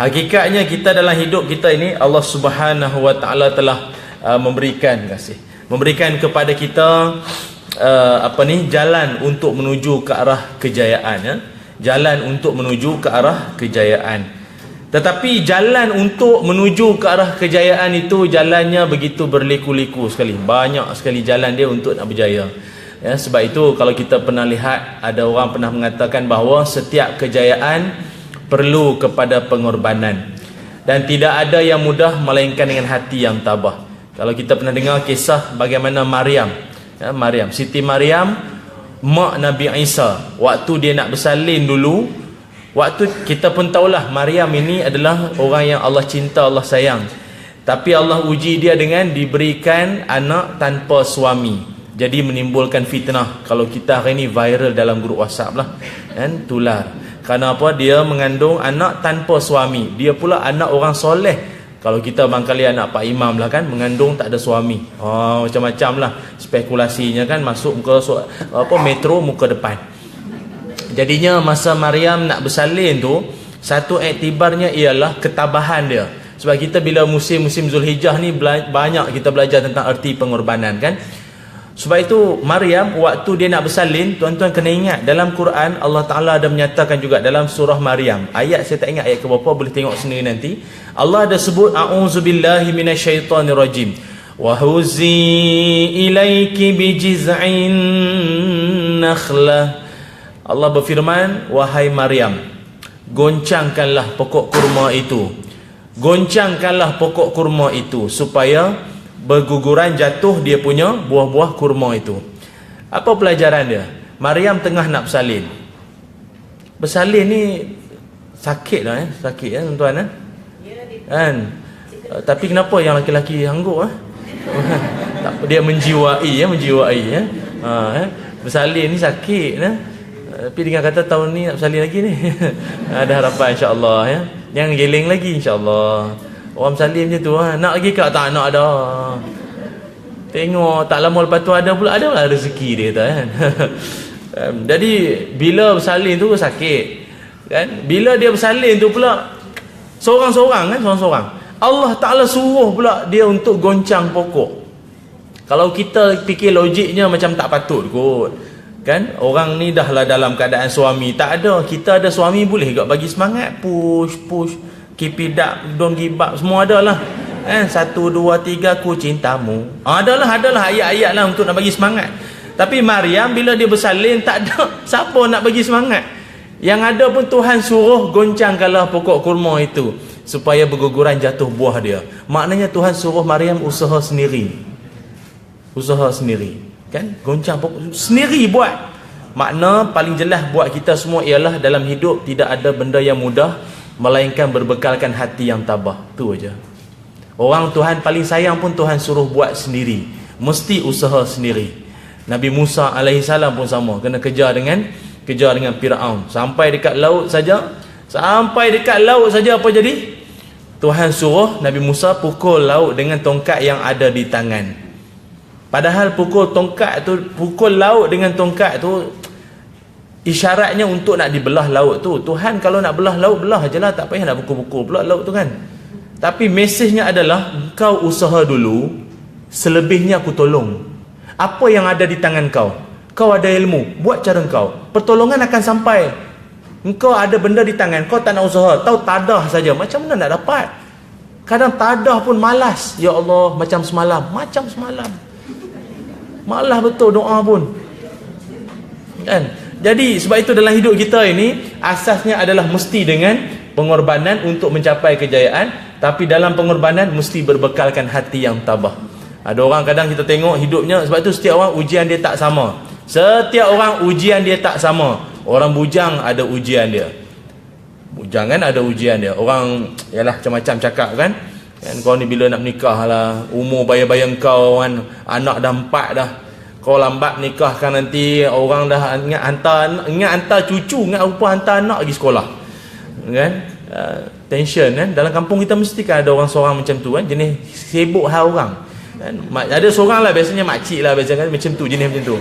Hakikatnya kita dalam hidup kita ini, Allah Subhanahu wa taala telah memberikan kepada kita jalan untuk menuju ke arah kejayaan, ya. Jalan untuk menuju ke arah kejayaan. Tetapi jalan untuk menuju ke arah kejayaan itu jalannya begitu berliku-liku sekali. Banyak sekali jalan dia untuk nak berjaya. Ya, sebab itu kalau kita pernah lihat, ada orang pernah mengatakan bahawa setiap kejayaan perlu kepada pengorbanan, dan tidak ada yang mudah melainkan dengan hati yang tabah. Kalau kita pernah dengar kisah bagaimana Maryam, ya, Siti Maryam, mak Nabi Isa, waktu dia nak bersalin dulu, waktu kita pun tahulah Maryam ini adalah orang yang Allah cinta, Allah sayang, tapi Allah uji dia dengan diberikan anak tanpa suami. Jadi menimbulkan fitnah. Kalau kita hari ni viral dalam grup WhatsApp lah, kan, tular. Kerana apa? Dia mengandung anak tanpa suami. Dia pula anak orang soleh. Kalau kita barangkali anak Pak Imam lah, kan, mengandung tak ada suami. Macam-macam lah spekulasinya, kan, masuk muka metro muka depan. Jadinya masa Maryam nak bersalin tu, satu iktibarnya ialah ketabahan dia. Sebab kita bila musim-musim Zulhijjah ni banyak kita belajar tentang erti pengorbanan, kan. Sebab itu Maryam waktu dia nak bersalin, tuan-tuan kena ingat dalam Quran Allah Ta'ala ada menyatakan juga dalam surah Maryam, ayat saya tak ingat ayat ke berapa, boleh tengok sendiri nanti. Allah ada sebut a'udzubillahi minasyaitonirrajim, wa huzi ilaiki bijiz'in nakhlah. Allah berfirman, wahai Maryam, goncangkanlah pokok kurma itu, goncangkanlah pokok kurma itu supaya berguguran jatuh dia punya buah-buah kurma itu. Apa pelajaran dia? Maryam tengah nak bersalin. Bersalin ni sakit lah, sakit, ya, tuan-tuan, kan? Tapi kenapa yang laki-laki angguk, dia menjiwai, ya. Bersalin ni sakit, ya. Tapi dengan kata tahun ni nak bersalin lagi ni. Ada harapan insya-Allah, ya. Jangan geleng lagi insya-Allah. Orang bersalin macam tu, nak lagi ke tak nak dah. Tengok tak lama lepas tu ada pula rezeki dia, kan. Jadi bila bersalin tu sakit, kan. Bila dia bersalin tu pula seorang-seorang, kan, seorang-seorang, Allah Ta'ala suruh pula dia untuk goncang pokok. Kalau kita fikir logiknya macam tak patut kot, kan. Orang ni dah lah dalam keadaan suami tak ada, kita ada suami boleh juga bagi semangat, push keep it up, don't give up, semua ada lah, 1, 2, 3 ku cintamu, adalah ayat-ayat lah untuk nak bagi semangat. Tapi Maryam bila dia bersalin tak ada siapa nak bagi semangat. Yang ada pun Tuhan suruh goncangkanlah pokok kurma itu supaya berguguran jatuh buah dia. Maknanya Tuhan suruh Maryam usaha sendiri, kan, goncang pokok sendiri buat. Makna paling jelas buat kita semua ialah dalam hidup tidak ada benda yang mudah melainkan berbekalkan hati yang tabah. Tu aja. Orang Tuhan paling sayang pun Tuhan suruh buat sendiri, mesti usaha sendiri. Nabi Musa alaihissalam pun sama, kena kejar dengan Firaun sampai dekat laut saja. Apa jadi? Tuhan suruh Nabi Musa pukul laut dengan tongkat yang ada di tangan. Padahal pukul laut dengan tongkat tu isyaratnya untuk nak dibelah laut tu. Tuhan kalau nak belah laut, belah je lah, tak payah nak pukul-pukul pula laut tu, kan. Tapi mesejnya adalah kau usaha dulu, selebihnya aku tolong. Apa yang ada di tangan kau, kau ada ilmu, buat cara kau, pertolongan akan sampai. Engkau ada benda di tangan, kau tak nak usaha, tahu tadah saja, macam mana nak dapat? Kadang tadah pun malas. Ya Allah, macam semalam malah betul doa pun, kan. Jadi sebab itu dalam hidup kita ini asasnya adalah mesti dengan pengorbanan untuk mencapai kejayaan, tapi dalam pengorbanan mesti berbekalkan hati yang tabah. Ada orang kadang kita tengok hidupnya, sebab itu setiap orang ujian dia tak sama. Orang bujang ada ujian dia. Bujang, kan, ada ujian dia. Orang yalah macam-macam cakap, kan kau ni bila nak menikah lah, umur bayar-bayar kau, kan, anak dah 4 dah. Kau lambat nikahkan nanti orang dah ingat hantar cucu, ingat rupa hantar anak pergi sekolah, kan. Tension, kan. Dalam kampung kita mesti kan ada orang seorang macam tu, kan, jenis sibuk hal orang, kan. Ada seorang lah, biasanya makcik lah, biasanya, kan, macam tu, jenis macam tu.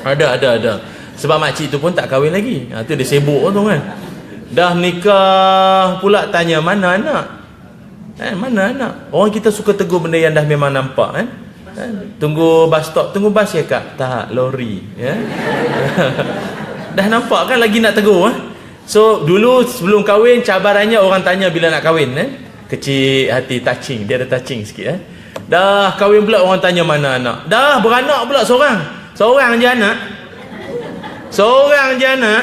Ada sebab makcik tu pun tak kahwin lagi, tu dia sibuk tu, kan. Dah nikah pula tanya mana anak. Mana anak? Orang kita suka tegur benda yang dah memang nampak Tunggu bus stop, tunggu bus ya kak? Tak, lori ya. Dah nampak kan lagi nak tegur So dulu sebelum kahwin cabarannya orang tanya bila nak kahwin Kecil hati, touching, dia ada touching sikit Dah kahwin pula orang tanya mana anak. Dah beranak pula seorang. Seorang je anak. Seorang je anak.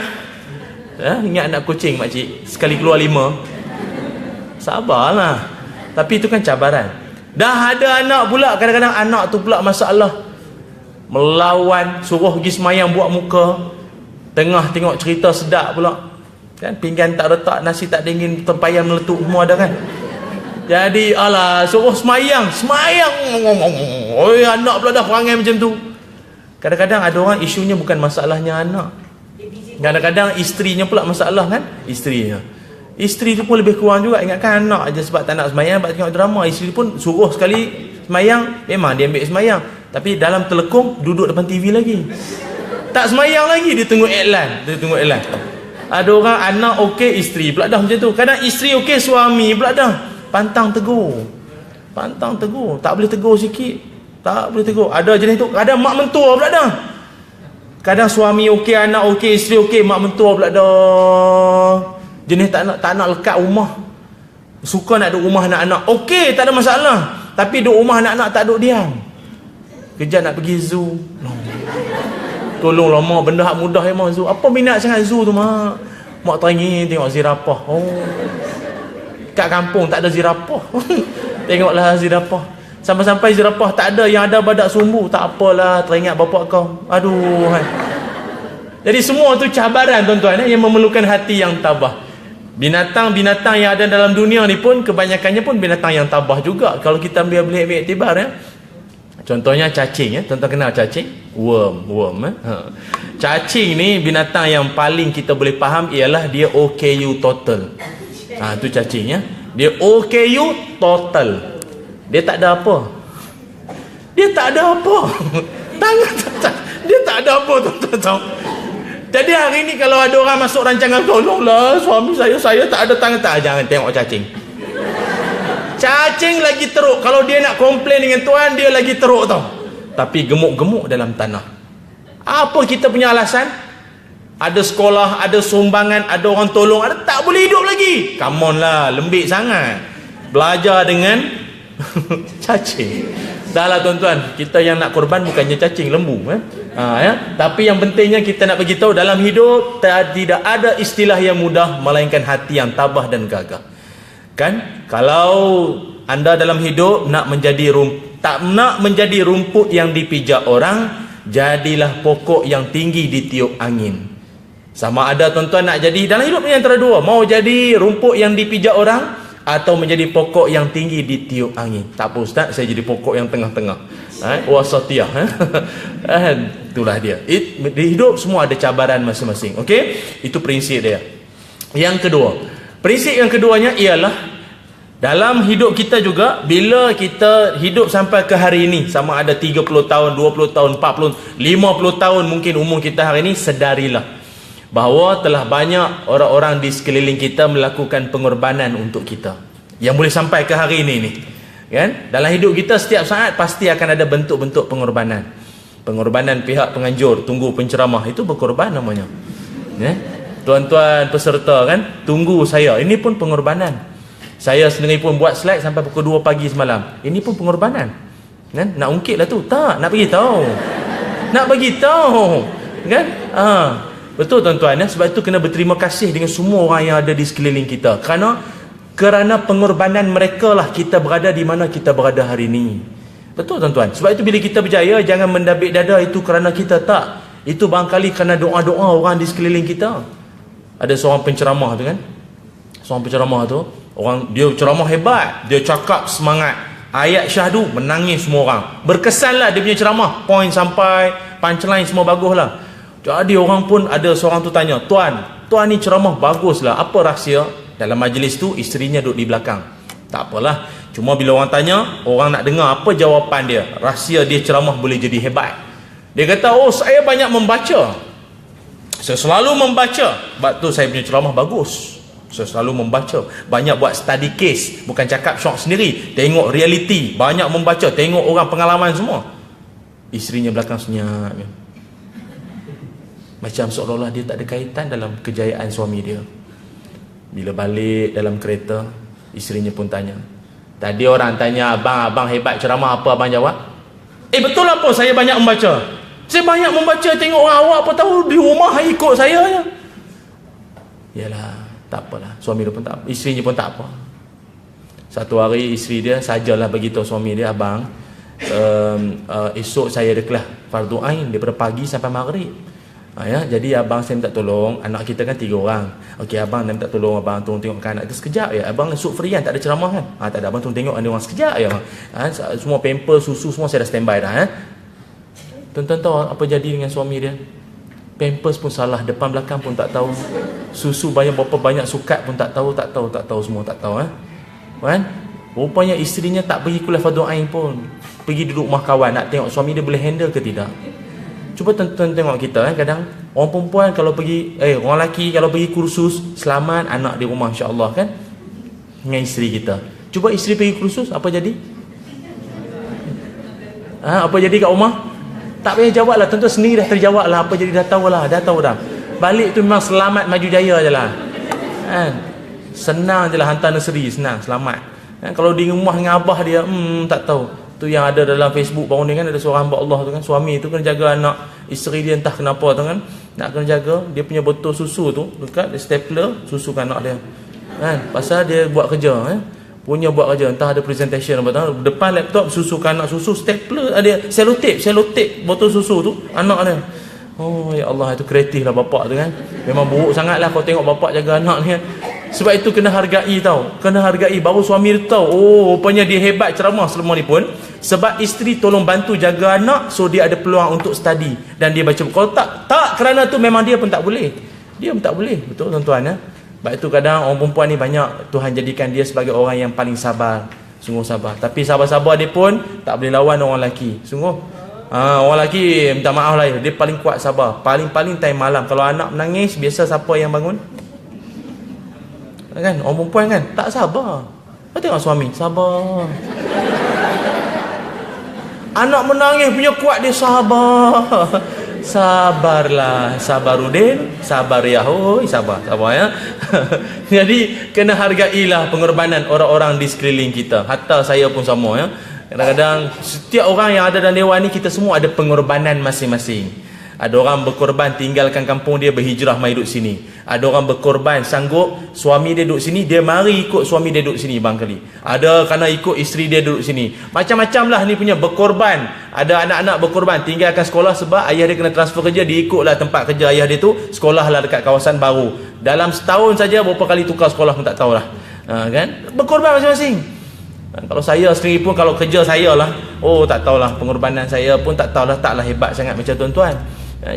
Ingat anak kucing makcik, sekali keluar 5. Sabarlah. Tapi itu kan cabaran. Dah ada anak pula, kadang-kadang anak tu pula masalah. Melawan, suruh pergi semayang buat muka. Tengah tengok cerita sedap pula. Kan pinggan tak retak, nasi tak dingin, tempayan meletup semua ada kan. Jadi alah, suruh semayang. Oi, anak pula dah perangai macam tu. Kadang-kadang ada orang isunya bukan masalahnya anak. Kadang-kadang isterinya pula masalah kan. Isterinya. Isteri tu pun lebih kurang juga. Ingatkan anak je sebab tak nak semayang, sebab tengok drama. Isteri pun suruh sekali semayang, memang dia ambil semayang. Tapi dalam telekung duduk depan TV lagi. Tak semayang lagi, dia tengok iklan. Ada orang anak okey, isteri pula dah macam tu. Kadang isteri okey, suami pula dah pantang tegur. Tak boleh tegur sikit. Tak boleh tegur. Ada jenis tu. Kadang mak mentua pula dah. Kadang suami okey, anak okey, isteri okey, mak mentua pula dah. Jenis tak nak lekat rumah. Suka nak duduk rumah anak-anak. Okey, tak ada masalah. Tapi duduk rumah anak-anak tak duduk diam. Kejap nak pergi zoo. Tolonglah mak, benda hak mudah memang zoo. Apa minat sangat zoo tu mak? Mak teringin tengok zirapah. Kat kampung tak ada zirapah. Tengoklah zirapah. Sampai-sampai zirapah tak ada, yang ada badak sumbu. Tak apalah, teringat bapak kau. Aduh. Jadi semua tu cabaran tuan-tuan yang memerlukan hati yang tabah. Binatang-binatang yang ada dalam dunia ni pun kebanyakannya pun binatang yang tabah juga. Kalau kita ambil iktibar Contohnya cacing Tuan-tuan kenal cacing? Worm. Cacing ni binatang yang paling kita boleh faham ialah dia OKU total. Tu cacing Dia OKU total. Dia tak ada apa. Dia tak ada apa. Dia tak ada apa tuan-tuan tahu. Jadi hari ni kalau ada orang masuk rancangan, tolonglah suami saya tak ada tangan. Tak, jangan tengok cacing. Cacing lagi teruk. Kalau dia nak komplain dengan tuan, dia lagi teruk tau. Tapi gemuk-gemuk dalam tanah. Apa kita punya alasan? Ada sekolah, ada sumbangan, ada orang tolong, ada tak boleh hidup lagi. Come on lah, lembik sangat. Belajar dengan cacing. Dah lah tuan-tuan, kita yang nak korban bukannya cacing, lembu Tapi yang pentingnya kita nak bagi tahu dalam hidup tidak ada istilah yang mudah melainkan hati yang tabah dan gagah. Kan? Kalau anda dalam hidup tak nak menjadi rumput yang dipijak orang, jadilah pokok yang tinggi ditiup angin. Sama ada tuan-tuan nak jadi dalam hidup ni antara dua, mau jadi rumput yang dipijak orang atau menjadi pokok yang tinggi ditiup angin. Tak apa ustaz, saya jadi pokok yang tengah-tengah. Wasatiyah. Itulah dia. Di hidup semua ada cabaran masing-masing. Okey? Itu prinsip dia. Yang kedua, prinsip yang keduanya ialah dalam hidup kita juga, bila kita hidup sampai ke hari ini, sama ada 30 tahun, 20 tahun, 40, 50 tahun mungkin umur kita hari ini, sedarilah bahawa telah banyak orang-orang di sekeliling kita melakukan pengorbanan untuk kita. Yang boleh sampai ke hari ini ni. Kan? Dalam hidup kita setiap saat pasti akan ada bentuk-bentuk pengorbanan. Pengorbanan pihak penganjur, tunggu penceramah, itu berkorban namanya. Tuan-tuan peserta kan, tunggu saya, ini pun pengorbanan. Saya sendiri pun buat slide sampai pukul 2 pagi semalam. Ini pun pengorbanan. Kan? Nak ungkit lah tu. Tak, nak bagi tahu. Nak bagi tahu. Kan? Betul tuan-tuan sebab itu kena berterima kasih dengan semua orang yang ada di sekeliling kita. Kerana pengorbanan mereka lah kita berada di mana kita berada hari ini. Betul tuan-tuan. Sebab itu bila kita berjaya, jangan mendabik dada itu kerana kita, tak. Itu barangkali kerana doa-doa orang di sekeliling kita. Ada seorang penceramah tu kan. Seorang penceramah tu, orang dia ceramah hebat, dia cakap semangat. Ayat syahdu menangis semua orang. Berkesanlah dia punya ceramah, point sampai punchline semua baguslah. Jadi orang pun ada seorang tu tanya, tuan ni ceramah baguslah, apa rahsia? Dalam majlis tu isterinya duduk di belakang. Tak apalah, cuma bila orang tanya, orang nak dengar apa jawapan dia. Rahsia dia ceramah boleh jadi hebat. Dia kata, saya banyak membaca. Saya selalu membaca, sebab tu saya punya ceramah bagus. Saya selalu membaca, banyak buat study case, bukan cakap syok sendiri, tengok reality, banyak membaca, tengok orang pengalaman semua. Isterinya belakang senyap, macam seolah-olah dia tak ada kaitan dalam kejayaan suami dia. Bila balik dalam kereta, isterinya pun tanya, tadi orang tanya abang hebat ceramah, apa abang jawab? Betul apa saya banyak membaca? Saya banyak membaca, tengok orang awak apa tahu di rumah ikut saya je. Yalah, tak apalah. Suami dia pun tak apa, isterinya pun tak apa. Satu hari isteri dia sajalah beritahu suami dia, abang, esok saya ada kelas fardu ain daripada pagi sampai maghrib. Jadi abang saya minta tolong, anak kita kan 3 orang. Okey abang, saya minta tolong abang tolong tengokkan anak itu sekejap ya. Abang esok free kan, tak ada ceramah kan? Tak ada, abang tolong tengok ada orang sekejap ya. Semua pamper, susu semua saya dah standby dah. Tuan-tuan tahu apa jadi dengan suami dia? Pampers pun salah, depan belakang pun tak tahu. Susu berapa banyak sukat pun tak tahu semua tak tahu. Kan? Rupanya isterinya tak pergi kuliah fardu ain pun. Pergi duduk rumah kawan nak tengok suami dia boleh handle ke tidak. Cuba tuan-tuan tengok kita kadang orang perempuan kalau pergi orang lelaki kalau pergi kursus selamat anak di rumah insya-Allah kan dengan isteri kita. Cuba isteri pergi kursus apa jadi? Apa jadi kat rumah? Tak payah jawablah, tuan-tuan sendiri dah terjawablah apa jadi, dah tahu dah. Balik tu memang selamat maju jaya jelah. Senang jelah hantar nursery, senang selamat. Kalau di rumah dengan abah dia tak tahu. Tu yang ada dalam Facebook baru ni kan, ada seorang hamba Allah tu kan, suami tu kena jaga anak isteri dia entah kenapa tu kan, nak kena jaga dia punya botol susu tu dekat dia stapler susukan anak dia pasal dia buat kerja buat kerja entah ada presentation apa tahu, depan laptop susukan anak susu, stapler ada selotip botol susu tu anak dia. Oh ya Allah, itu kreatif lah bapak tu kan. Memang buruk sangat lah kau tengok bapak jaga anak ni kan. Sebab itu kena hargai baru suami dia tahu, rupanya dia hebat ceramah selama ni pun sebab isteri tolong bantu jaga anak, so dia ada peluang untuk study dan dia baca. Kalau tak kerana tu memang dia pun tak boleh, betul tuan-tuan Sebab itu kadang orang perempuan ni banyak Tuhan jadikan dia sebagai orang yang paling sabar, sungguh sabar. Tapi sabar-sabar dia pun tak boleh lawan orang lelaki, sungguh. Orang lelaki minta maaf lah, dia paling kuat sabar, paling time malam. Kalau anak menangis biasa siapa yang bangun? Kan orang perempuan kan tak sabar. Kau tengok suami sabar, anak menangis punya kuat dia sabar. Sabarlah Sabarudin, sabar ya, sabar ya. Jadi kena hargailah pengorbanan orang-orang di sekeliling kita. Hatta saya pun sama ya. Kadang-kadang setiap orang yang ada dalam dewan ni, kita semua ada pengorbanan masing-masing. Ada orang berkorban tinggalkan kampung dia berhijrah mai duduk sini. Ada orang berkorban sanggup suami dia duduk sini, dia mari ikut suami dia duduk sini barangkali. Ada kerana ikut isteri dia duduk sini. Macam-macam lah ni punya berkorban. Ada anak-anak berkorban tinggalkan sekolah sebab ayah dia kena transfer kerja, dia ikutlah tempat kerja ayah dia tu, sekolah lah dekat kawasan baru. Dalam setahun saja berapa kali tukar sekolah pun tak tahulah. Kan? Berkorban masing-masing. Kalau saya sendiri pun kalau kerja saya lah, tak tahulah pengorbanan saya pun tak tahulah, taklah hebat sangat macam tuan-tuan.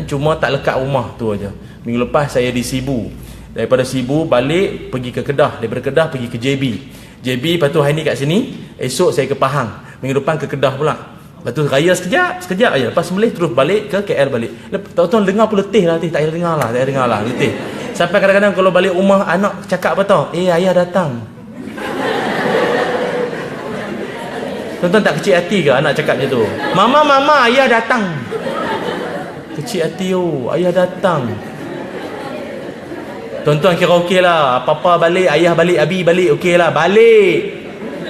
Cuma tak lekat rumah tu aja. Minggu lepas saya di Sibu. Daripada Sibu balik pergi ke Kedah, daripada Kedah pergi ke JB. Lepas tu hari ni kat sini, esok saya ke Pahang. Minggu depan ke Kedah pula. Lepas tu raya sekejap aja. Lepas sembelih terus balik ke KL balik. Tuan-tuan dengar pun letih lah, tak payah dengar lah, letih. Sampai kadang-kadang kalau balik rumah anak cakap apa tau? Ayah datang. Tuan-tuan tak kecil hati ke anak cakap macam tu? Mama, ayah datang. Kecil hati ayah datang. Tuan-tuan kira okey lah. Papa balik, ayah balik, Abi balik, okey lah. Balik.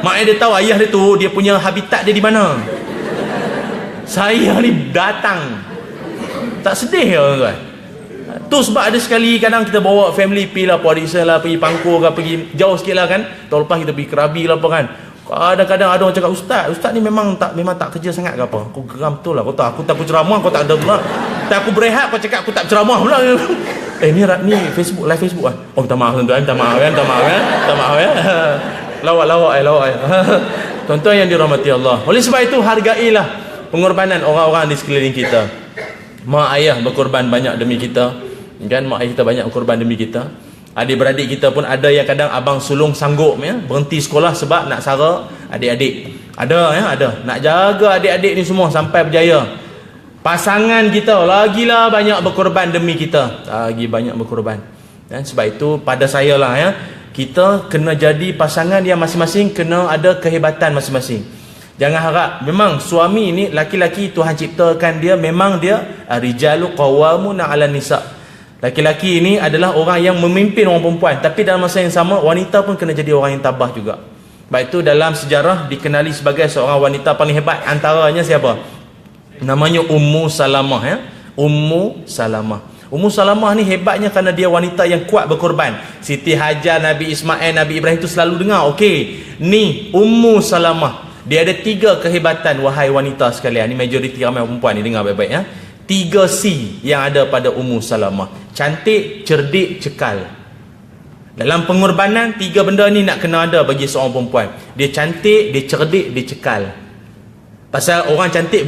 Maknanya dia tahu ayah dia tu, dia punya habitat dia di mana. Saya ni datang. Tak sedih ke tuan-tuan? Tu sebab ada sekali kadang kita bawa family pergi lah Puadisa lah, pergi Pangkor ke, pergi jauh sikit lah kan. Tahun lepas kita pergi Krabi lah apa kan. Kadang-kadang ada orang cakap, Ustaz ni memang tak kerja sangat ke apa? Aku geram betul lah. Kau tahu aku tak ceramah, kau tak ada pula. Tak aku berehat, kau cakap aku tak ceramah pula. Ni Facebook, live Facebook lah. Minta maaf tuan-tuan, minta maaf ya. Lawak. Tuan-tuan yang dirahmati Allah. Oleh sebab itu hargailah pengorbanan orang-orang di sekeliling kita. Mak ayah berkorban banyak demi kita. Kan mak ayah kita banyak berkorban demi kita. Adik-beradik kita pun ada yang kadang abang sulung sanggup berhenti sekolah sebab nak sara adik-adik. Ada nak jaga adik-adik ni semua sampai berjaya. Pasangan kita lagilah banyak berkorban demi kita. Lagi banyak berkorban. Sebab itu pada saya lah kita kena jadi pasangan yang masing-masing kena ada kehebatan masing-masing. Jangan harap, memang suami ni, laki-laki Tuhan ciptakan dia, memang dia rijalu qawwamuna 'alan nisa. Laki-laki ini adalah orang yang memimpin orang perempuan, tapi dalam masa yang sama wanita pun kena jadi orang yang tabah juga. Baik itu dalam sejarah dikenali sebagai seorang wanita paling hebat, antaranya siapa? Namanya Ummu Salamah ya. Ummu Salamah. Ummu Salamah ni hebatnya kerana dia wanita yang kuat berkorban. Siti Hajar, Nabi Ismail, Nabi Ibrahim tu selalu dengar, okey, ni Ummu Salamah. Dia ada 3 kehebatan, wahai wanita sekalian. Ni majoriti ramai perempuan ni, dengar baik-baik ya. 3 C yang ada pada Ummu Salamah. Cantik, cerdik, cekal. Dalam pengorbanan, 3 benda ni nak kena ada bagi seorang perempuan. Dia cantik, dia cerdik, dia cekal. Pasal orang cantik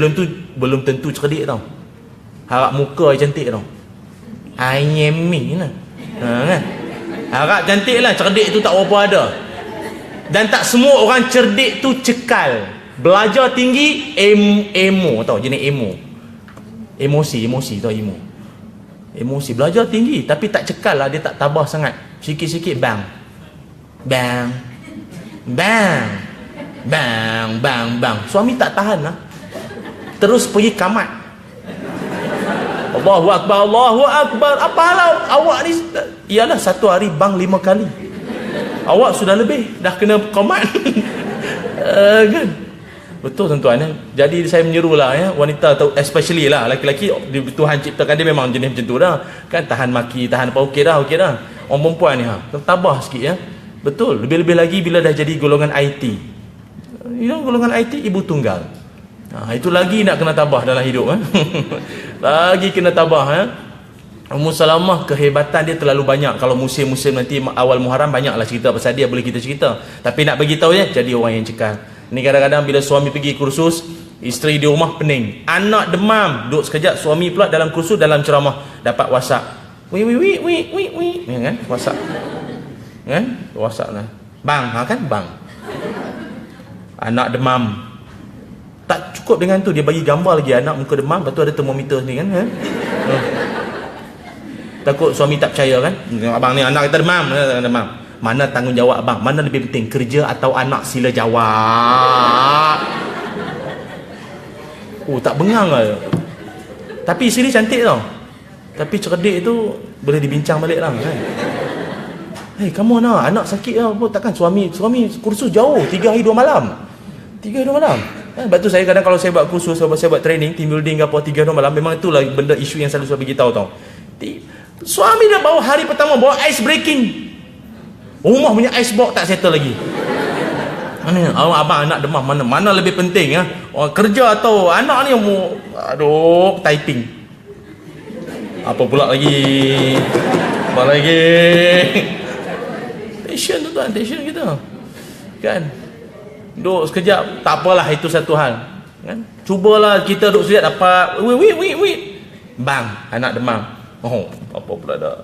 belum tentu cerdik tau. Harap muka yang cantik tau. Ayemi lah. Kan? Harap cantik lah, cerdik tu tak berapa ada. Dan tak semua orang cerdik tu cekal. Belajar tinggi, emo tau, jenis emo. Emosi tau, emosi. Belajar tinggi tapi tak cekal lah, dia tak tabah sangat. Sikit-sikit bang. Suami tak tahan lah. Terus pergi kamat. Allahu Akbar. Apalah awak ni? Ialah satu hari bang 5 kali. Awak sudah lebih, dah kena komat. Kan? Betul tuan-tuan ya? Jadi saya menyerulah ya, wanita atau especially lah laki-laki, Tuhan ciptakan dia memang jenis macam tu dah. Kan tahan maki, tahan apa, okey dah. Orang perempuan ni tabah sikit ya. Betul, lebih-lebih lagi bila dah jadi golongan IT. Golongan IT ibu tunggal. Itu lagi nak kena tabah dalam hidup lagi kena tabah ya. Ummu Salamah kehebatan dia terlalu banyak. Kalau musim-musim nanti awal Muharram banyaklah cerita pasal dia, boleh kita cerita. Tapi nak bagi tahu ya, jadi orang yang cekal. Ni kadang-kadang bila suami pergi kursus, isteri di rumah pening, anak demam, duduk sekejap, suami pula dalam kursus, dalam ceramah dapat WhatsApp. Wi kan? WhatsApp. Kan? WhatsApp lah. Bang, kan bang. Anak demam. Tak cukup dengan tu, dia bagi gambar lagi anak muka demam, lepas tu ada termometer ni kan. Takut suami tak percaya kan. Abang ni anak kita demam. Mana tanggungjawab abang? Mana lebih penting, kerja atau anak? Sila jawab. Tak bengang lah. Tapi isteri cantik tau. Tapi cerdik tu boleh dibincang balik lah kan. Hey, kamu nak anak sakit lah, takkan suami kursus jauh 3 hari 2 malam. 3 hari 2 malam. Sebab tu saya kadang kalau saya buat kursus, saya buat training, team building apa 3 hari 2 malam, memang itulah benda isu yang selalu saya beritahu tau. Suami dah bawa hari pertama, bawa ice breaking. Rumah punya ice box tak settle lagi. Mana abang anak demam, mana lebih penting ya? Kerja atau anak ni typing. Apa pula lagi? Apa lagi? Tension tu tuan, tension kita. Kan? Duduk sekejap, tak apalah, itu satu hal. Kan? Cubalah kita duduk sekejap dapat wait. Bang, anak demam. Apa pula dah.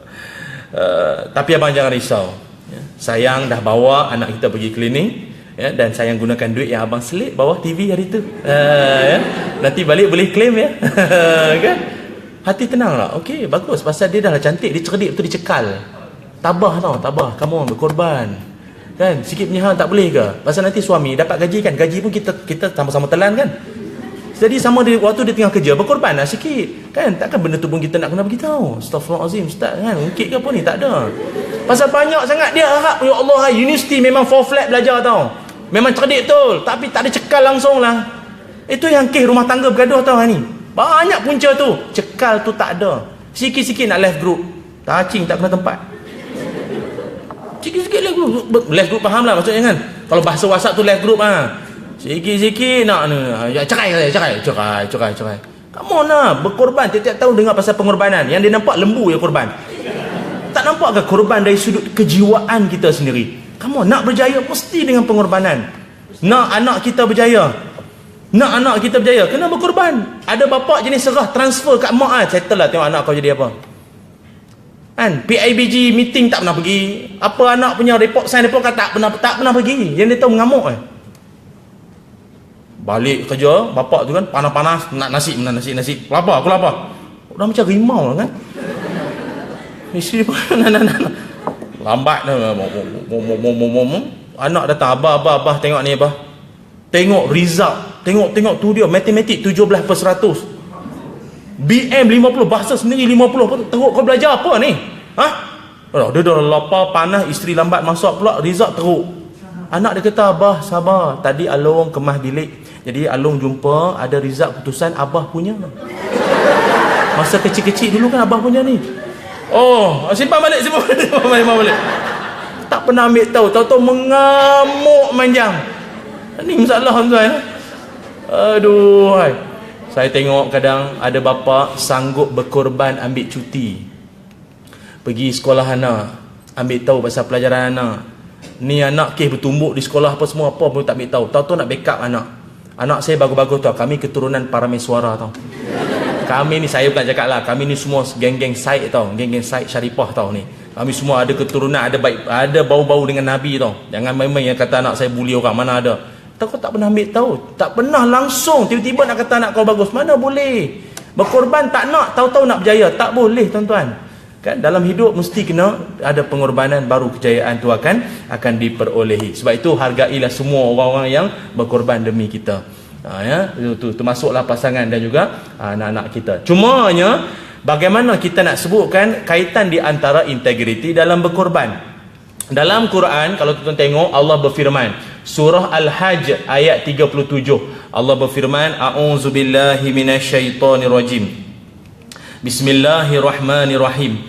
Tapi abang jangan risau. Ya. Sayang dah bawa anak kita pergi klinik. Ya, dan sayang gunakan duit yang abang selit bawah TV hari tu. Ya. Nanti balik boleh claim ya. Kan? Hati tenang lah. Okey, bagus. Pasal dia dah cantik, dia cerdik betul, dia cekal. Tabah tau, tabah. Kamu berkorban. Kan? Sikit punya hal tak boleh ke? Pasal nanti suami dapat gaji kan? Gaji pun kita sama-sama telan kan? Jadi sama dia, waktu dia tengah kerja, berkorban lah sikit. Kan? Takkan benda tu pun kita nak kena beritahu. Astaghfirullahalazim, Ustaz kan? Ungkit ke apa ni? Tak ada. Pasal banyak sangat dia harap, ya Allah, universiti memang 4 flat belajar tau. Memang cerdik betul. Tapi tak ada cekal langsung lah. Itu yang kes rumah tangga bergaduh tau ni. Banyak punca tu. Cekal tu tak ada. Sikit-sikit nak left group. Touching tak kena tempat. Sikit-sikit left group. Left group faham lah maksudnya kan. Kalau bahasa WhatsApp tu left group sikit-sikit nak cerai. Kamu nak berkorban. Tiap-tiap tahun dengar pasal pengorbanan. Yang dia nampak lembu yang korban. Tak nampak ke korban dari sudut kejiwaan kita sendiri? Kamu nak berjaya mesti dengan pengorbanan. Nak anak kita berjaya, kena berkorban. Ada bapak jenis serah transfer kat mak settle lah, tengok anak kau jadi apa. Kan? PIBG meeting tak pernah pergi. Apa anak punya report sign report tak pernah pergi. Yang dia tahu mengamuk Balik kerja, bapak tu kan panas-panas nak nasi. Lapar, aku lapar. Dah macam rimau lah kan. Isteri pun lambat dah. Anak datang, abah tengok ni abah. Tengok result, tengok tu dia matematik 17/100. BM 50, bahasa sendiri 50. Teruk, kau belajar apa ni? Dia dah lapar, panas, isteri lambat masuk pula, result teruk. Anak dia kata, abah sabar, tadi Along kemas bilik, jadi Along jumpa ada result keputusan abah punya. Masa kecil-kecil dulu kan abah punya ni. Oh, simpan balik. Tak pernah ambil tahu mengamuk manjang. Ini masalah tuan. Aduh, hai. Saya tengok kadang ada bapa sanggup berkorban ambil cuti, pergi sekolah anak, ambil tahu pasal pelajaran anak. Ni anak kes bertumbuk di sekolah apa semua, apa pun tak ambil tahu. Tahu nak backup anak. Anak saya bagus-bagus tau. Kami keturunan Parameswara tau. Kami ni, saya bukan cakap lah, kami ni semua geng-geng Said tau, geng-geng Said Syarifah tau ni. Kami semua ada keturunan, ada bau-bau dengan Nabi tau. Jangan main-main yang kata anak saya bully orang, mana ada. Kau tak pernah ambil tahu, tak pernah langsung tiba-tiba nak kata anak kau bagus, mana boleh. Berkorban tak nak, tahu-tahu nak berjaya, tak boleh tuan-tuan. Kan dalam hidup mesti kena ada pengorbanan, baru kejayaan tu akan diperolehi. Sebab itu hargailah semua orang-orang yang berkorban demi kita. Itu termasuklah pasangan dan juga anak-anak kita. Cumanya bagaimana kita nak sebutkan kaitan di antara integriti dalam berkorban. Dalam Quran, kalau tuan tengok, Allah berfirman, surah Al-Hajj ayat 37, Allah berfirman, a'udzubillahi minasyaitonirrajim, bismillahirrahmanirrahim,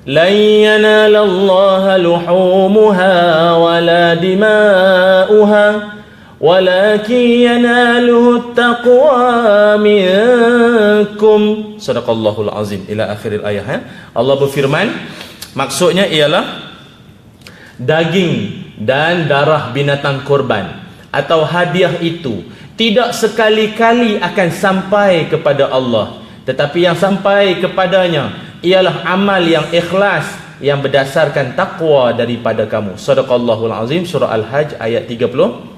lan yanalallaha luhumuha wala dima'uha walakin yanaluhu taqwa minkum. Sadaqallahul azim. Ila akhiril ayat. Allah berfirman, maksudnya ialah daging dan darah binatang korban atau hadiah itu tidak sekali-kali akan sampai kepada Allah, tetapi yang sampai kepadanya ialah amal yang ikhlas yang berdasarkan takwa daripada kamu. Sadaqallahul azim. Surah Al-Hajj ayat 30.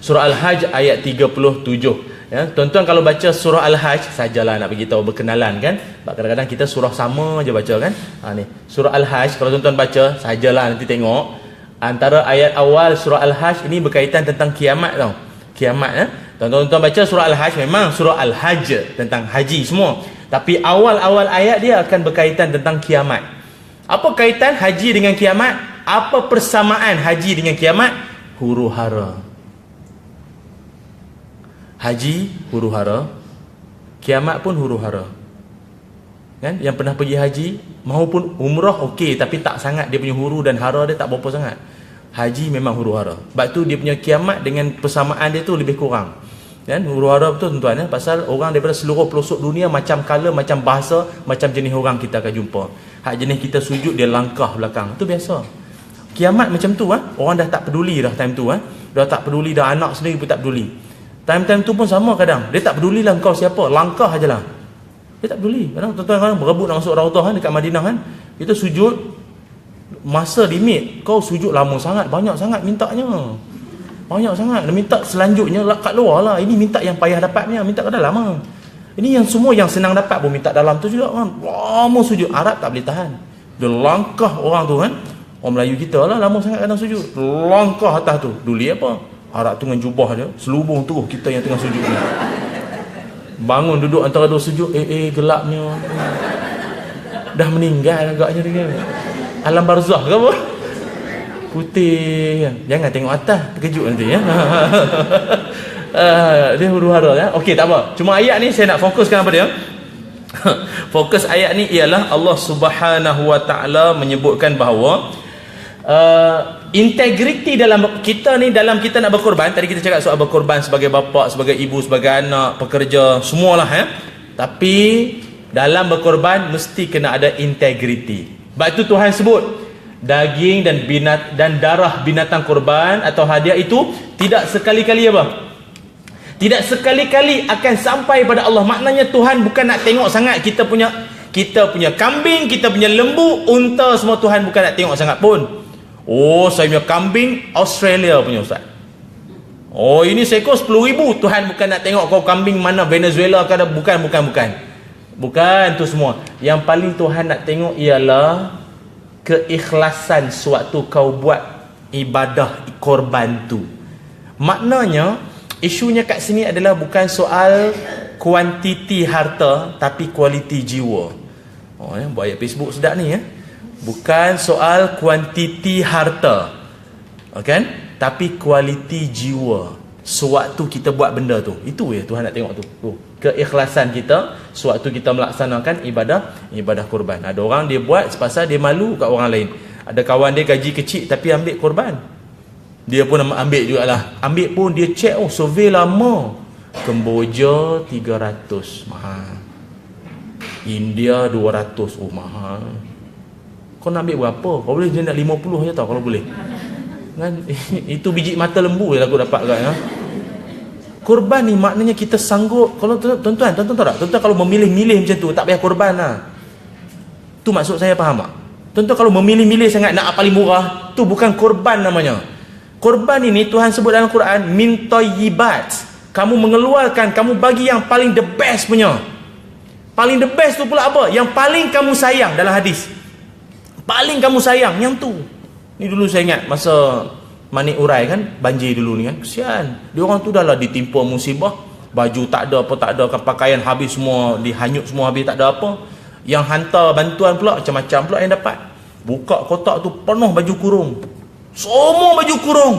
Surah Al-Hajj ayat 37. Ya, tuan-tuan kalau baca surah Al-Hajj, sajalah nak bagi tahu berkenalan kan. Kadang-kadang kita surah sama je baca kan. Ni surah Al-Hajj, kalau tuan-tuan baca, sajalah nanti tengok antara ayat awal surah Al-Hajj ini berkaitan tentang kiamat tau. Kiamat ya. Tuan-tuan baca surah Al-Hajj, memang surah Al-Hajj tentang haji semua. Tapi awal-awal ayat dia akan berkaitan tentang kiamat. Apa kaitan haji dengan kiamat? Apa persamaan haji dengan kiamat? Huru-hara. Haji huru-hara, kiamat pun huru-hara. Kan? Yang pernah pergi haji maupun umrah okey, tapi tak sangat dia punya huru dan hara dia tak berapa sangat. Haji memang huru-hara. Sebab tu dia punya kiamat dengan persamaan dia tu lebih kurang. Kan? Huru-hara betul tuan-tuan ya, pasal orang daripada seluruh pelosok dunia, macam color, macam bahasa, macam jenis orang kita akan jumpa. Hak jenis kita sujud dia langkah belakang. Tu biasa. Kiamat macam tu orang dah tak peduli dah time tu Dah tak peduli dah, anak sendiri pun tak peduli. Time-time tu pun sama kadang. Dia tak pedulilah kau siapa, langkah ajalah. Dia tak peduli. Kadang tuan-tuan berebut nak masuk Raudhah dekat Madinah kan. Kita sujud masa limit. Kau sujud lama sangat, banyak sangat mintanya. Banyak sangat. Dia minta selanjutnya kat luar lah. Ini minta yang payah dapatnya, minta kat dalam lah. Ini yang semua yang senang dapat pun minta dalam tu juga kan. Lama sujud. Arab tak boleh tahan. Dia langkah orang tu kan. Orang Melayu kita lah lama sangat kadang sujud. Langkah atas tu. Duli apa? Arab tu dengan jubah dia, selubung terus kita yang tengah sujud ni. Bangun duduk antara dua sujud, gelapnya. Dah meninggal agaknya dia. Alam barzah ke apa? Putih. Jangan tengok atas, terkejut nanti ya. Dia huru-hara ya. Okey, tak apa. Cuma ayat ni saya nak fokuskan apa dia? Fokus ayat ni ialah Allah Subhanahu wa taala menyebutkan bahawa integriti dalam kita ni, dalam kita nak berkorban. Tadi kita cakap soal berkorban sebagai bapa, sebagai ibu, sebagai anak, pekerja, semualah Tapi dalam berkorban mesti kena ada integriti. Sebab itu Tuhan sebut daging dan darah binatang korban atau hadiah itu tidak sekali-kali apa? Tidak sekali-kali akan sampai pada Allah. Maknanya Tuhan bukan nak tengok sangat kita punya kambing, kita punya lembu, unta, semua Tuhan bukan nak tengok sangat pun. Oh, saya punya kambing Australia punya ustaz. Oh, ini seekor 10,000. Tuhan bukan nak tengok kau kambing mana Venezuela ke ada. Bukan tu semua. Yang paling Tuhan nak tengok ialah keikhlasan sewaktu kau buat ibadah korban tu. Maknanya isunya kat sini adalah bukan soal kuantiti harta tapi kualiti jiwa. Buat ayat Facebook sedap ni Bukan soal kuantiti harta, kan? Tapi kualiti jiwa sewaktu kita buat benda tu. Itu Tuhan nak tengok tu. Keikhlasan kita sewaktu kita melaksanakan ibadah kurban. Ada orang dia buat sepasal dia malu kat orang lain. Ada kawan dia gaji kecil tapi ambil kurban. Dia pun ambil jugalah. Ambil pun dia check, survey lama. Kemboja 300, mahal. India 200, mahal. Kau nak ambil berapa? Kau boleh je nak 50 je tau kalau boleh. Kan? Itu biji mata lembu je aku dapat kan. Korban ni maknanya kita sanggup. Kalau tuan-tuan tahu tak? Tuan-tuan kalau memilih-milih macam tu tak payah korban lah. Tu maksud saya, faham tak? Tuan-tuan kalau memilih-milih sangat nak paling murah, tu bukan korban namanya. Korban ini Tuhan sebut dalam Quran min thayyibat. Kamu mengeluarkan, kamu bagi yang paling the best punya. Paling the best tu pula apa? Yang paling kamu sayang dalam hadis. Paling kamu sayang yang tu. Ni dulu saya ingat masa Manik Urai kan, banjir dulu ni kan, kesian. Dia orang tu dah lah ditimpa musibah, baju tak ada, apa tak ada, kan pakaian habis semua, dihanyut semua habis, tak ada apa. Yang hantar bantuan pula macam-macam pula yang dapat. Buka kotak tu penuh baju kurung. Semua baju kurung.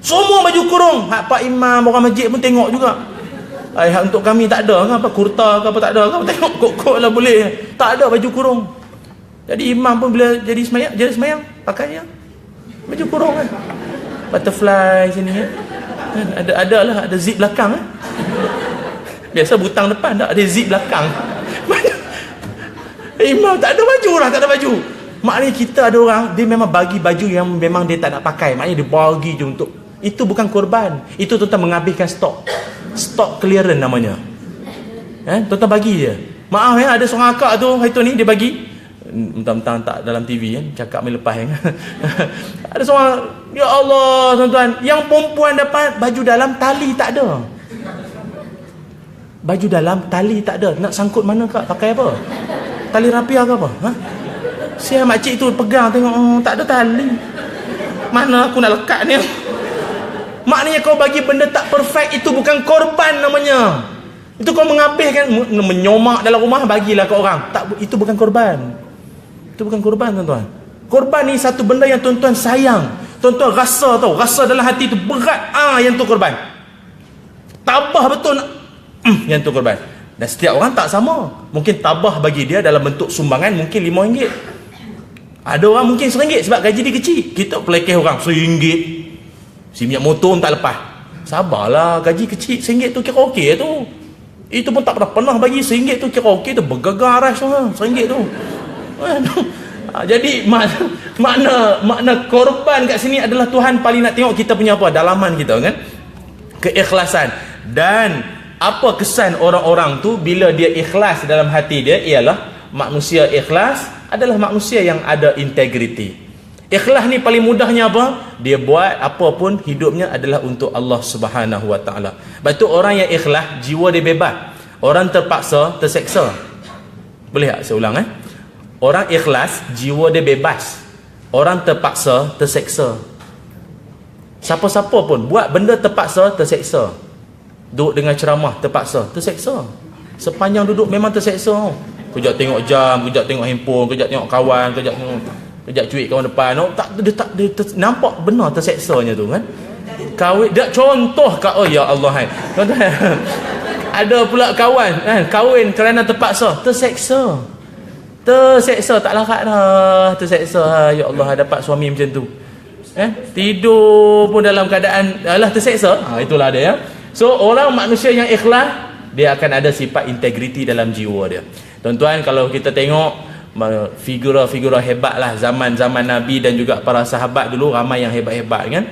Semua baju kurung. Hak Pak Imam orang masjid pun tengok juga. Hak untuk kami tak ada kan, apa kurta ke apa tak ada kan, tengok kok lah boleh. Tak ada baju kurung. Jadi imam pun bila jadi semayang pakainya baju kurung kan, butterfly sini kan, ada zip belakang kan. Biasa butang depan tak ada zip belakang. Imam tak ada baju lah, tak ada baju. Maknanya kita ada orang dia memang bagi baju yang memang dia tak nak pakai, maknanya dia bagi je untuk itu. Bukan korban, itu tuan-tuan menghabiskan stok clearance namanya. Tuan-tuan bagi je. Maaf ada seorang akak tu hari tu ni dia bagi mentang-mentang tak dalam TV kan, cakap main lepas kan. Ada seorang, ya Allah tuan-tuan, yang perempuan dapat baju dalam tali tak ada. Baju dalam tali tak ada. Nak sangkut mana kak? Pakai apa? Tali rapia ke apa? Siapa makcik tu pegang tengok, tak ada tali. Mana aku nak lekat ni? Maknanya kau bagi benda tak perfect, itu bukan korban namanya. Itu kau menghabiskan, menyomak dalam rumah bagilah ke orang. Tak, itu bukan korban. Itu bukan korban tuan-tuan. Korban ni satu benda yang tuan-tuan sayang. Tuan-tuan rasa tau, rasa dalam hati tu berat, yang tu korban. Tabah betul, yang tu korban. Dan setiap orang tak sama. Mungkin tabah bagi dia dalam bentuk sumbangan mungkin RM5. Ada orang mungkin RM1 sebab gaji dia kecil. Kita pelekeh orang RM1. Si minyak motor pun tak lepas. Sabarlah, gaji kecil RM1 tu kira okey tu. Itu pun tak pernah bagi RM1 tu kira okey tu, bergegar ras tu RM1 tu. Jadi makna korban kat sini adalah Tuhan paling nak tengok kita punya apa? Dalaman kita kan? Keikhlasan. Dan apa kesan orang-orang tu bila dia ikhlas dalam hati dia? Ialah manusia ikhlas adalah manusia yang ada integriti. Ikhlas ni paling mudahnya apa? Dia buat apa pun hidupnya adalah untuk Allah Subhanahu Wa Taala. Sebab tu orang yang ikhlas jiwa dia bebas. Orang terpaksa terseksa. Boleh tak saya ulang Orang ikhlas jiwa dia bebas. Orang terpaksa terseksa. Siapa-siapa pun buat benda terpaksa terseksa. Duduk dengan ceramah terpaksa terseksa. Sepanjang duduk memang terseksa. Kejap tengok jam, kejap tengok handphone, kejap tengok kawan, kejap cuik kawan depan. Dia nampak benar terseksanya tu kan. Kahwin dak contoh ya Allah ada pula kawan kahwin kerana terpaksa terseksa tak larat dah, terseksa. Ya Allah dapat suami macam tu, tidur pun dalam keadaan terseksa. Itulah dia So orang manusia yang ikhlas, dia akan ada sifat integriti dalam jiwa dia. Tuan-tuan, kalau kita tengok figura-figura hebat lah zaman-zaman Nabi dan juga para sahabat dulu, ramai yang hebat-hebat kan.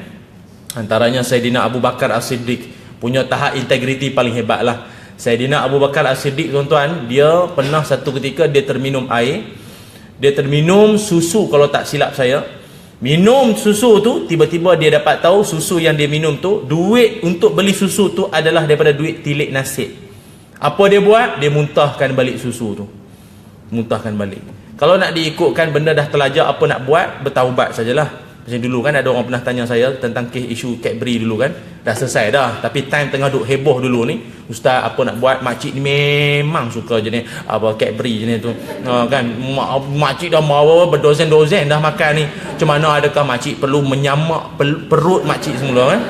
Antaranya Sayyidina Abu Bakar As-Siddiq punya tahap integriti paling hebat lah. Sayyidina Abu Bakar As-Siddiq tuan-tuan, dia pernah satu ketika dia terminum air, dia terminum susu kalau tak silap saya. Minum susu tu, tiba-tiba dia dapat tahu susu yang dia minum tu, duit untuk beli susu tu adalah daripada duit tilik nasib. Apa dia buat? Dia muntahkan balik susu tu. Muntahkan balik. Kalau nak diikutkan benda dah terlajak, apa nak buat, bertaubat sajalah. Macam dulu kan ada orang pernah tanya saya tentang kes isu Cadbury dulu kan. Dah selesai dah, tapi time tengah duk heboh dulu ni, ustaz apa nak buat, makcik ni memang suka jenis apa Cadbury jenis tu. Kan makcik dah mau berdozen-dozen dah makan ni. Macam mana adakah makcik perlu menyamak perut makcik semula kan?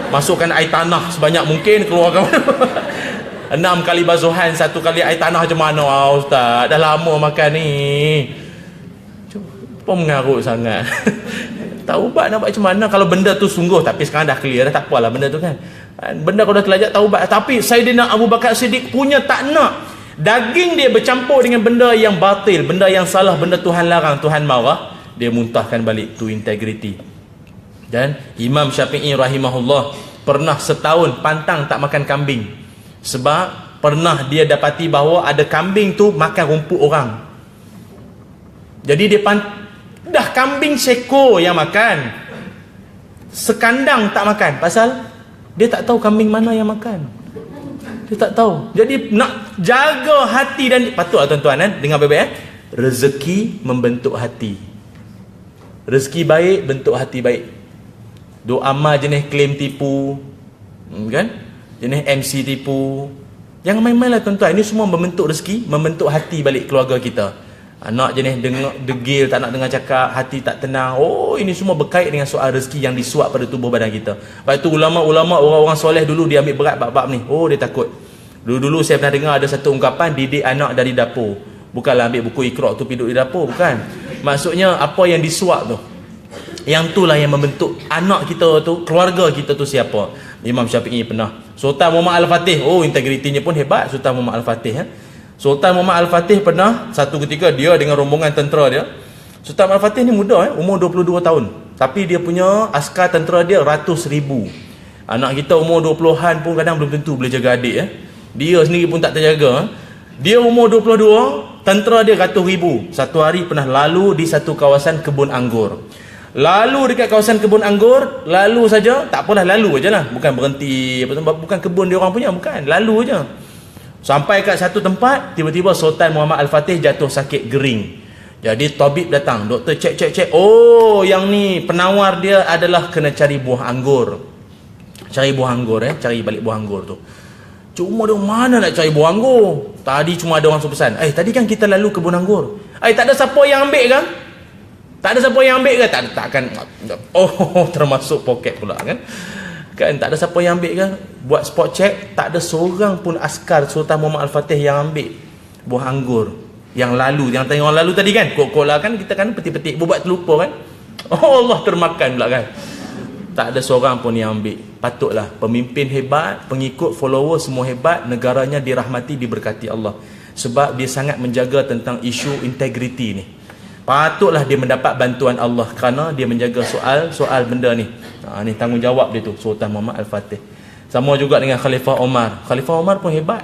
Masukkan air tanah sebanyak mungkin, keluarkan 6 kali basuhan, 1 kali air tanah, macam mana ustaz? Dah lama makan ni. Apa mengarut sangat? Taubat nak buat macam mana kalau benda tu sungguh, tapi sekarang dah clear dah, tak apalah benda tu kan. Benda kalau dah terlajak taubat. Tapi Saidina Abu Bakar Siddiq punya tak nak. Daging dia bercampur dengan benda yang batil, benda yang salah, benda Tuhan larang, Tuhan marah, dia muntahkan balik tu integrity. Dan Imam Syafi'i rahimahullah pernah setahun pantang tak makan kambing. Sebab pernah dia dapati bahawa ada kambing tu makan rumput orang. Jadi dia dah kambing seko yang makan, sekandang tak makan. Pasal dia tak tahu kambing mana yang makan. Dia tak tahu. Jadi nak jaga hati, dan patutlah tuan-tuan dengar baik-baik rezeki membentuk hati. Rezeki baik bentuk hati baik. Duk amal jenis claim tipu, kan? Jenis MC tipu. Jangan main-main lah tuan-tuan. Ini semua membentuk rezeki, membentuk hati balik keluarga kita. Anak jenis dengar degil, tak nak dengar cakap, hati tak tenang. Oh, ini semua berkait dengan soal rezeki yang disuap pada tubuh badan kita. Lepas tu ulama-ulama, orang-orang soleh dulu dia ambil berat bab-bab ni. Oh, dia takut. Dulu-dulu saya pernah dengar ada satu ungkapan, didik anak dari dapur. Bukanlah ambil buku Iqra tu duduk di dapur, bukan. Maksudnya apa yang disuap tu, yang itulah yang membentuk anak kita tu, keluarga kita tu siapa. Imam Syafi'i pernah. Sultan Muhammad Al-Fatih, oh integritinya pun hebat Sultan Muhammad Al-Fatih. Sultan Muhammad Al-Fatih pernah satu ketika dia dengan rombongan tentera dia. Sultan Al-Fatih ni muda, umur 22 tahun. Tapi dia punya askar tentera dia ratus ribu. Anak kita umur 20-an pun kadang belum tentu boleh jaga adik. Dia sendiri pun tak terjaga. Dia umur 22, tentera dia ratus ribu. Satu hari pernah lalu di satu kawasan kebun anggur. Lalu dekat kawasan kebun anggur, lalu saja, tak apalah, lalu aja lah, bukan berhenti, bukan kebun dia orang punya, bukan, lalu aja. Sampai kat satu tempat, tiba-tiba Sultan Muhammad Al-Fatih jatuh sakit gering. Jadi tabib datang, doktor cek. Oh, yang ni penawar dia adalah kena cari buah anggur. Cari buah anggur, cari balik buah anggur tu. Cuma dia mana nak cari buah anggur? Tadi cuma ada orang suruh pesan. Tadi kan kita lalu kebun anggur. Tak ada siapa yang ambil kan? Tak ada siapa yang ambil ke? Takkan. Oh, termasuk poket pula kan? Kan tak ada siapa yang ambil ke? Buat spot check, tak ada seorang pun askar Sultan Muhammad Al-Fatih yang ambil buah anggur yang lalu, yang tanya orang lalu tadi kan, kok lah kan, kita kan petik-petik, buat terlupa kan. Oh, Allah termakan pula kan. Tak ada seorang pun yang ambil. Patutlah pemimpin hebat, pengikut, follower semua hebat, negaranya dirahmati, diberkati Allah. Sebab dia sangat menjaga tentang isu integriti ni. Patutlah dia mendapat bantuan Allah kerana dia menjaga soal benda ni. Ni tanggungjawab dia tu, Sultan Muhammad Al-Fatih. Sama juga dengan Khalifah Omar. Khalifah Omar pun hebat.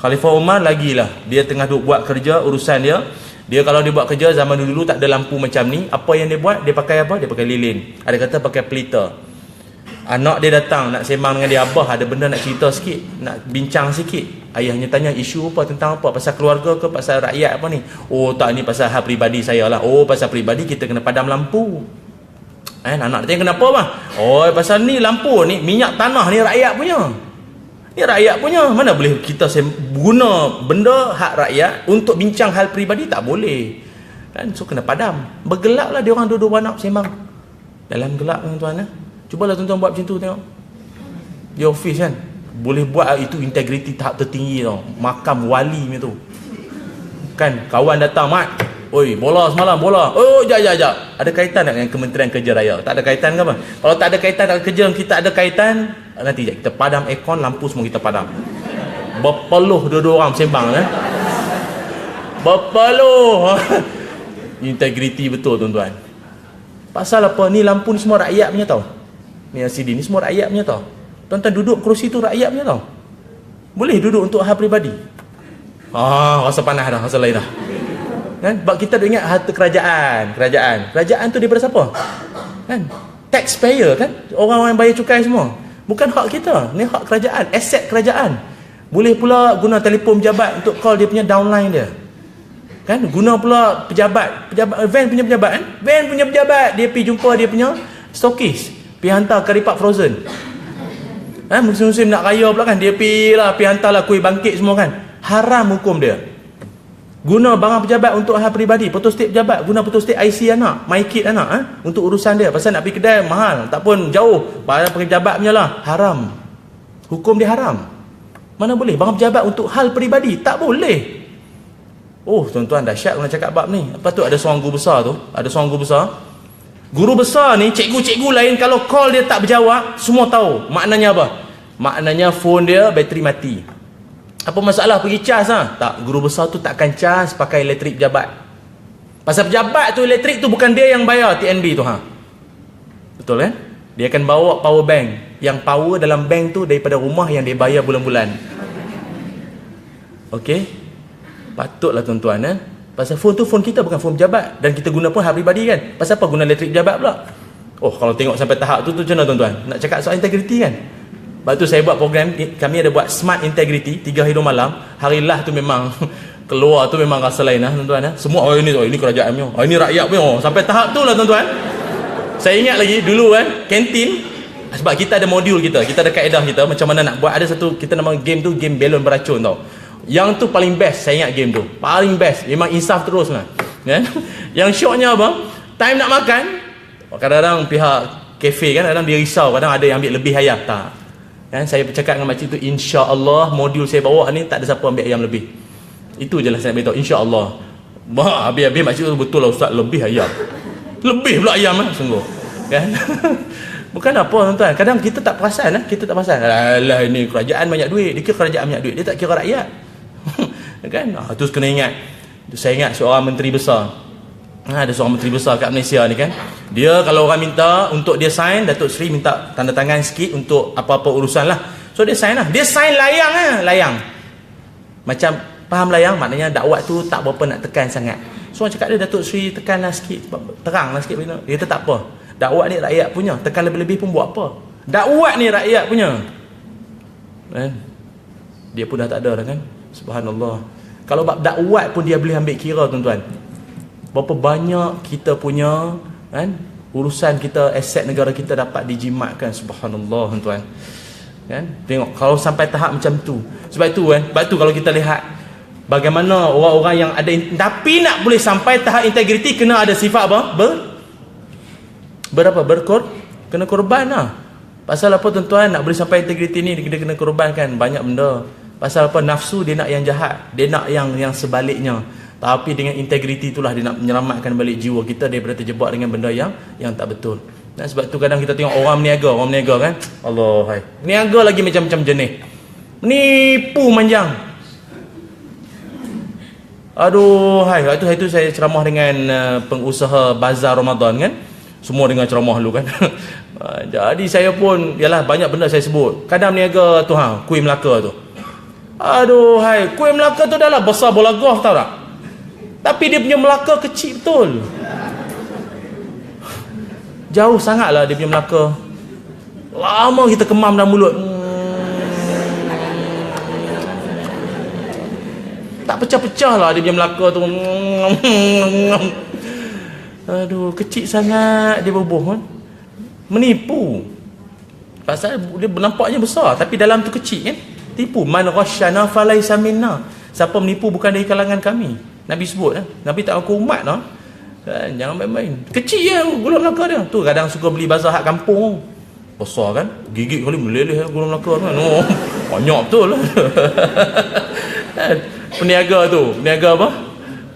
Khalifah Omar lagilah, dia tengah duk buat kerja, urusan dia. Dia kalau dia buat kerja zaman dulu tak ada lampu macam ni. Apa yang dia buat? Dia pakai apa? Dia pakai lilin. Ada kata pakai pelita. Anak dia datang nak sembang dengan dia, abah ada benda nak cerita sikit, nak bincang sikit. Ayahnya tanya isu apa, tentang apa, pasal keluarga ke, pasal rakyat apa ni? Oh tak, ni pasal hal peribadi saya lah. Oh pasal peribadi kita kena padam lampu. Anak dia tanya kenapa bang? Oh pasal ni lampu ni minyak tanah ni rakyat punya. Ni rakyat punya. Mana boleh kita guna benda hak rakyat untuk bincang hal peribadi, tak boleh. Kan, so kena padam. Bergelap lah dia orang dua-dua anak sembang. Dalam gelap tuan-tuan. Cubalah tuan-tuan buat macam tu tengok. Di office kan, boleh buat itu integriti tahap tertinggi tau. Makam wali macam tu. Kan, kawan datang, mat. Oi, bola semalam, bola. Oh, jap. Ada kaitan tak dengan Kementerian Kerja Raya? Tak ada kaitan ke apa? Kalau tak ada kaitan dengan kerja kita ada kaitan, nanti kita padam aircon, lampu semua kita padam. Berpeluh dua-dua orang sembang Berpeluh. Integriti betul tuan-tuan. Pasal apa? Ni lampu ni semua rakyat punya tau. Ni LCD ni semua rakyat punya tau. Tuan-tuan duduk kerusi tu rakyat punya tau. Boleh duduk untuk hal peribadi. Rasa panas dah, rasa lain dah. Kan? Sebab kita dah ingat harta kerajaan. Kerajaan tu daripada siapa? Kan? Taxpayer kan? Orang-orang yang bayar cukai semua. Bukan hak kita. Ni hak kerajaan, aset kerajaan. Boleh pula guna telefon pejabat untuk call dia punya downline dia. Kan guna pula pejabat van punya pejabat kan. Van punya pejabat dia pergi jumpa dia punya stokis, pergi hantar curry puff frozen. Musim-musim nak raya pula kan, dia pergi hantarlah kuih bangkit semua kan. Haram hukum dia. Guna barang pejabat untuk hal peribadi, photostat pejabat, guna photostat IC anak, my kit anak untuk urusan dia. Pasal nak pergi kedai mahal, tak pun jauh, barang pejabat punya lah, haram. Hukum dia haram. Mana boleh barang pejabat untuk hal peribadi, tak boleh. Oh tuan-tuan, dahsyat kalau cakap bab ni. Lepas tu ada seorang guru besar tu, guru besar ni, cikgu-cikgu lain kalau call dia tak berjawab, semua tahu maknanya apa. Maknanya phone dia bateri mati. Apa masalah pergi cas tak, guru besar tu takkan cas pakai elektrik pejabat. Pasal pejabat tu elektrik tu bukan dia yang bayar TNB tu betul kan. Dia akan bawa power bank, yang power dalam bank tu daripada rumah yang dia bayar bulan-bulan. Okey, patutlah tuan-tuan pasal phone tu phone kita, bukan phone pejabat, dan kita guna pun hal peribadi kan. Pasal apa guna elektrik pejabat pula? Oh kalau tengok sampai tahap tu macam mana tuan-tuan? Nak cakap soal integriti kan. Lepas tu saya buat program, kami ada buat smart integrity 3 hari 2 malam. Hari lah tu memang keluar tu memang rasa lain tuan-tuan. Semua ini kerajaan punya, ini rakyat punya. Sampai tahap tu lah tuan-tuan. Saya ingat lagi dulu kantin, sebab kita ada modul kita ada kaedah kita macam mana nak buat. Ada satu kita nama game tu game belon beracun tau. Yang tu paling best, saya ingat game tu paling best, memang insaf terus kan. Yang syoknya apa, time nak makan, kadang-kadang pihak kafe kan, kadang dia risau, kadang ada yang ambil lebih ayam tak. Saya bercakap dengan makcik tu, insya-Allah modul saya bawa ni tak ada siapa ambil ayam lebih. Itu je lah saya beritahu, insya-Allah. Habis-habis makcik tu, betul lah ustaz, lebih ayam. Lebih pula ayam sungguh. Kan? Bukan apa tuan-tuan, kadang kita tak perasan alah ini kerajaan banyak duit, dia kira kerajaan banyak duit, dia tak kira rakyat. Kan? Terus kena ingat. Saya ingat seorang menteri besar. Ada seorang menteri besar kat Malaysia ni kan. Dia kalau orang minta untuk dia sign, Datuk Seri minta tanda tangan sikit untuk apa-apa urusan lah. So dia sign lah. Dia sign layang layang. Macam faham layang, maknanya dakwat tu tak berapa nak tekan sangat. So orang cakap dia, Datuk Seri tekanlah sikit, teranglah sikit. Dia kata tak apa. Dakwat ni rakyat punya, tekan lebih-lebih pun buat apa. Dakwat ni rakyat punya. Kan? Dia pun dah tak ada dah kan. Subhanallah. Kalau bab dakwat pun dia boleh ambil kira tuan-tuan. Berapa banyak kita punya kan, urusan kita, aset negara kita dapat dijimatkan. Subhanallah tuan-tuan. Kan? Tengok kalau sampai tahap macam tu. Sebab itu kalau kita lihat bagaimana orang-orang yang ada, tapi nak boleh sampai tahap integriti kena ada sifat apa? Kena korban lah. Pasal apa tuan-tuan, nak boleh sampai integriti ni dia kena korbankan banyak benda. Pasal apa? Nafsu dia nak yang jahat, dia nak yang sebaliknya. Tapi dengan integriti itulah dia nak menyelamatkan balik jiwa kita daripada terjebak dengan benda yang tak betul. Dan sebab tu kadang kita tengok orang meniaga kan, Allah hai, meniaga lagi macam-macam jenis, menipu manjang. Aduh hai, itu saya ceramah dengan pengusaha bazar Ramadan kan. Semua dengar ceramah dulu kan. Jadi saya pun, yalah banyak benda saya sebut. Kadang meniaga tu kuih Melaka tu. Aduh hai, kuih Melaka tu dah lah besar bola golf tau tak? Tapi dia punya Melaka kecil betul. Jauh sangat lah dia punya Melaka. Lama kita kemam dalam mulut. Tak pecah-pecah lah dia punya Melaka tu. Aduh, kecil sangat dia berbuh kan. Menipu. Pasal dia nampaknya besar tapi dalam tu kecil kan. Tipu. Man ghasyana falaysa minna. Siapa menipu bukan dari kalangan kami. Nabi sebut Nabi tak aku umat jangan main-main. Kecil je gula Melaka dia. Tu kadang suka beli bazar hak kampung. Besar kan, gigit kali meleleh gula Melaka kan. Oh, banyak betul. Peniaga apa?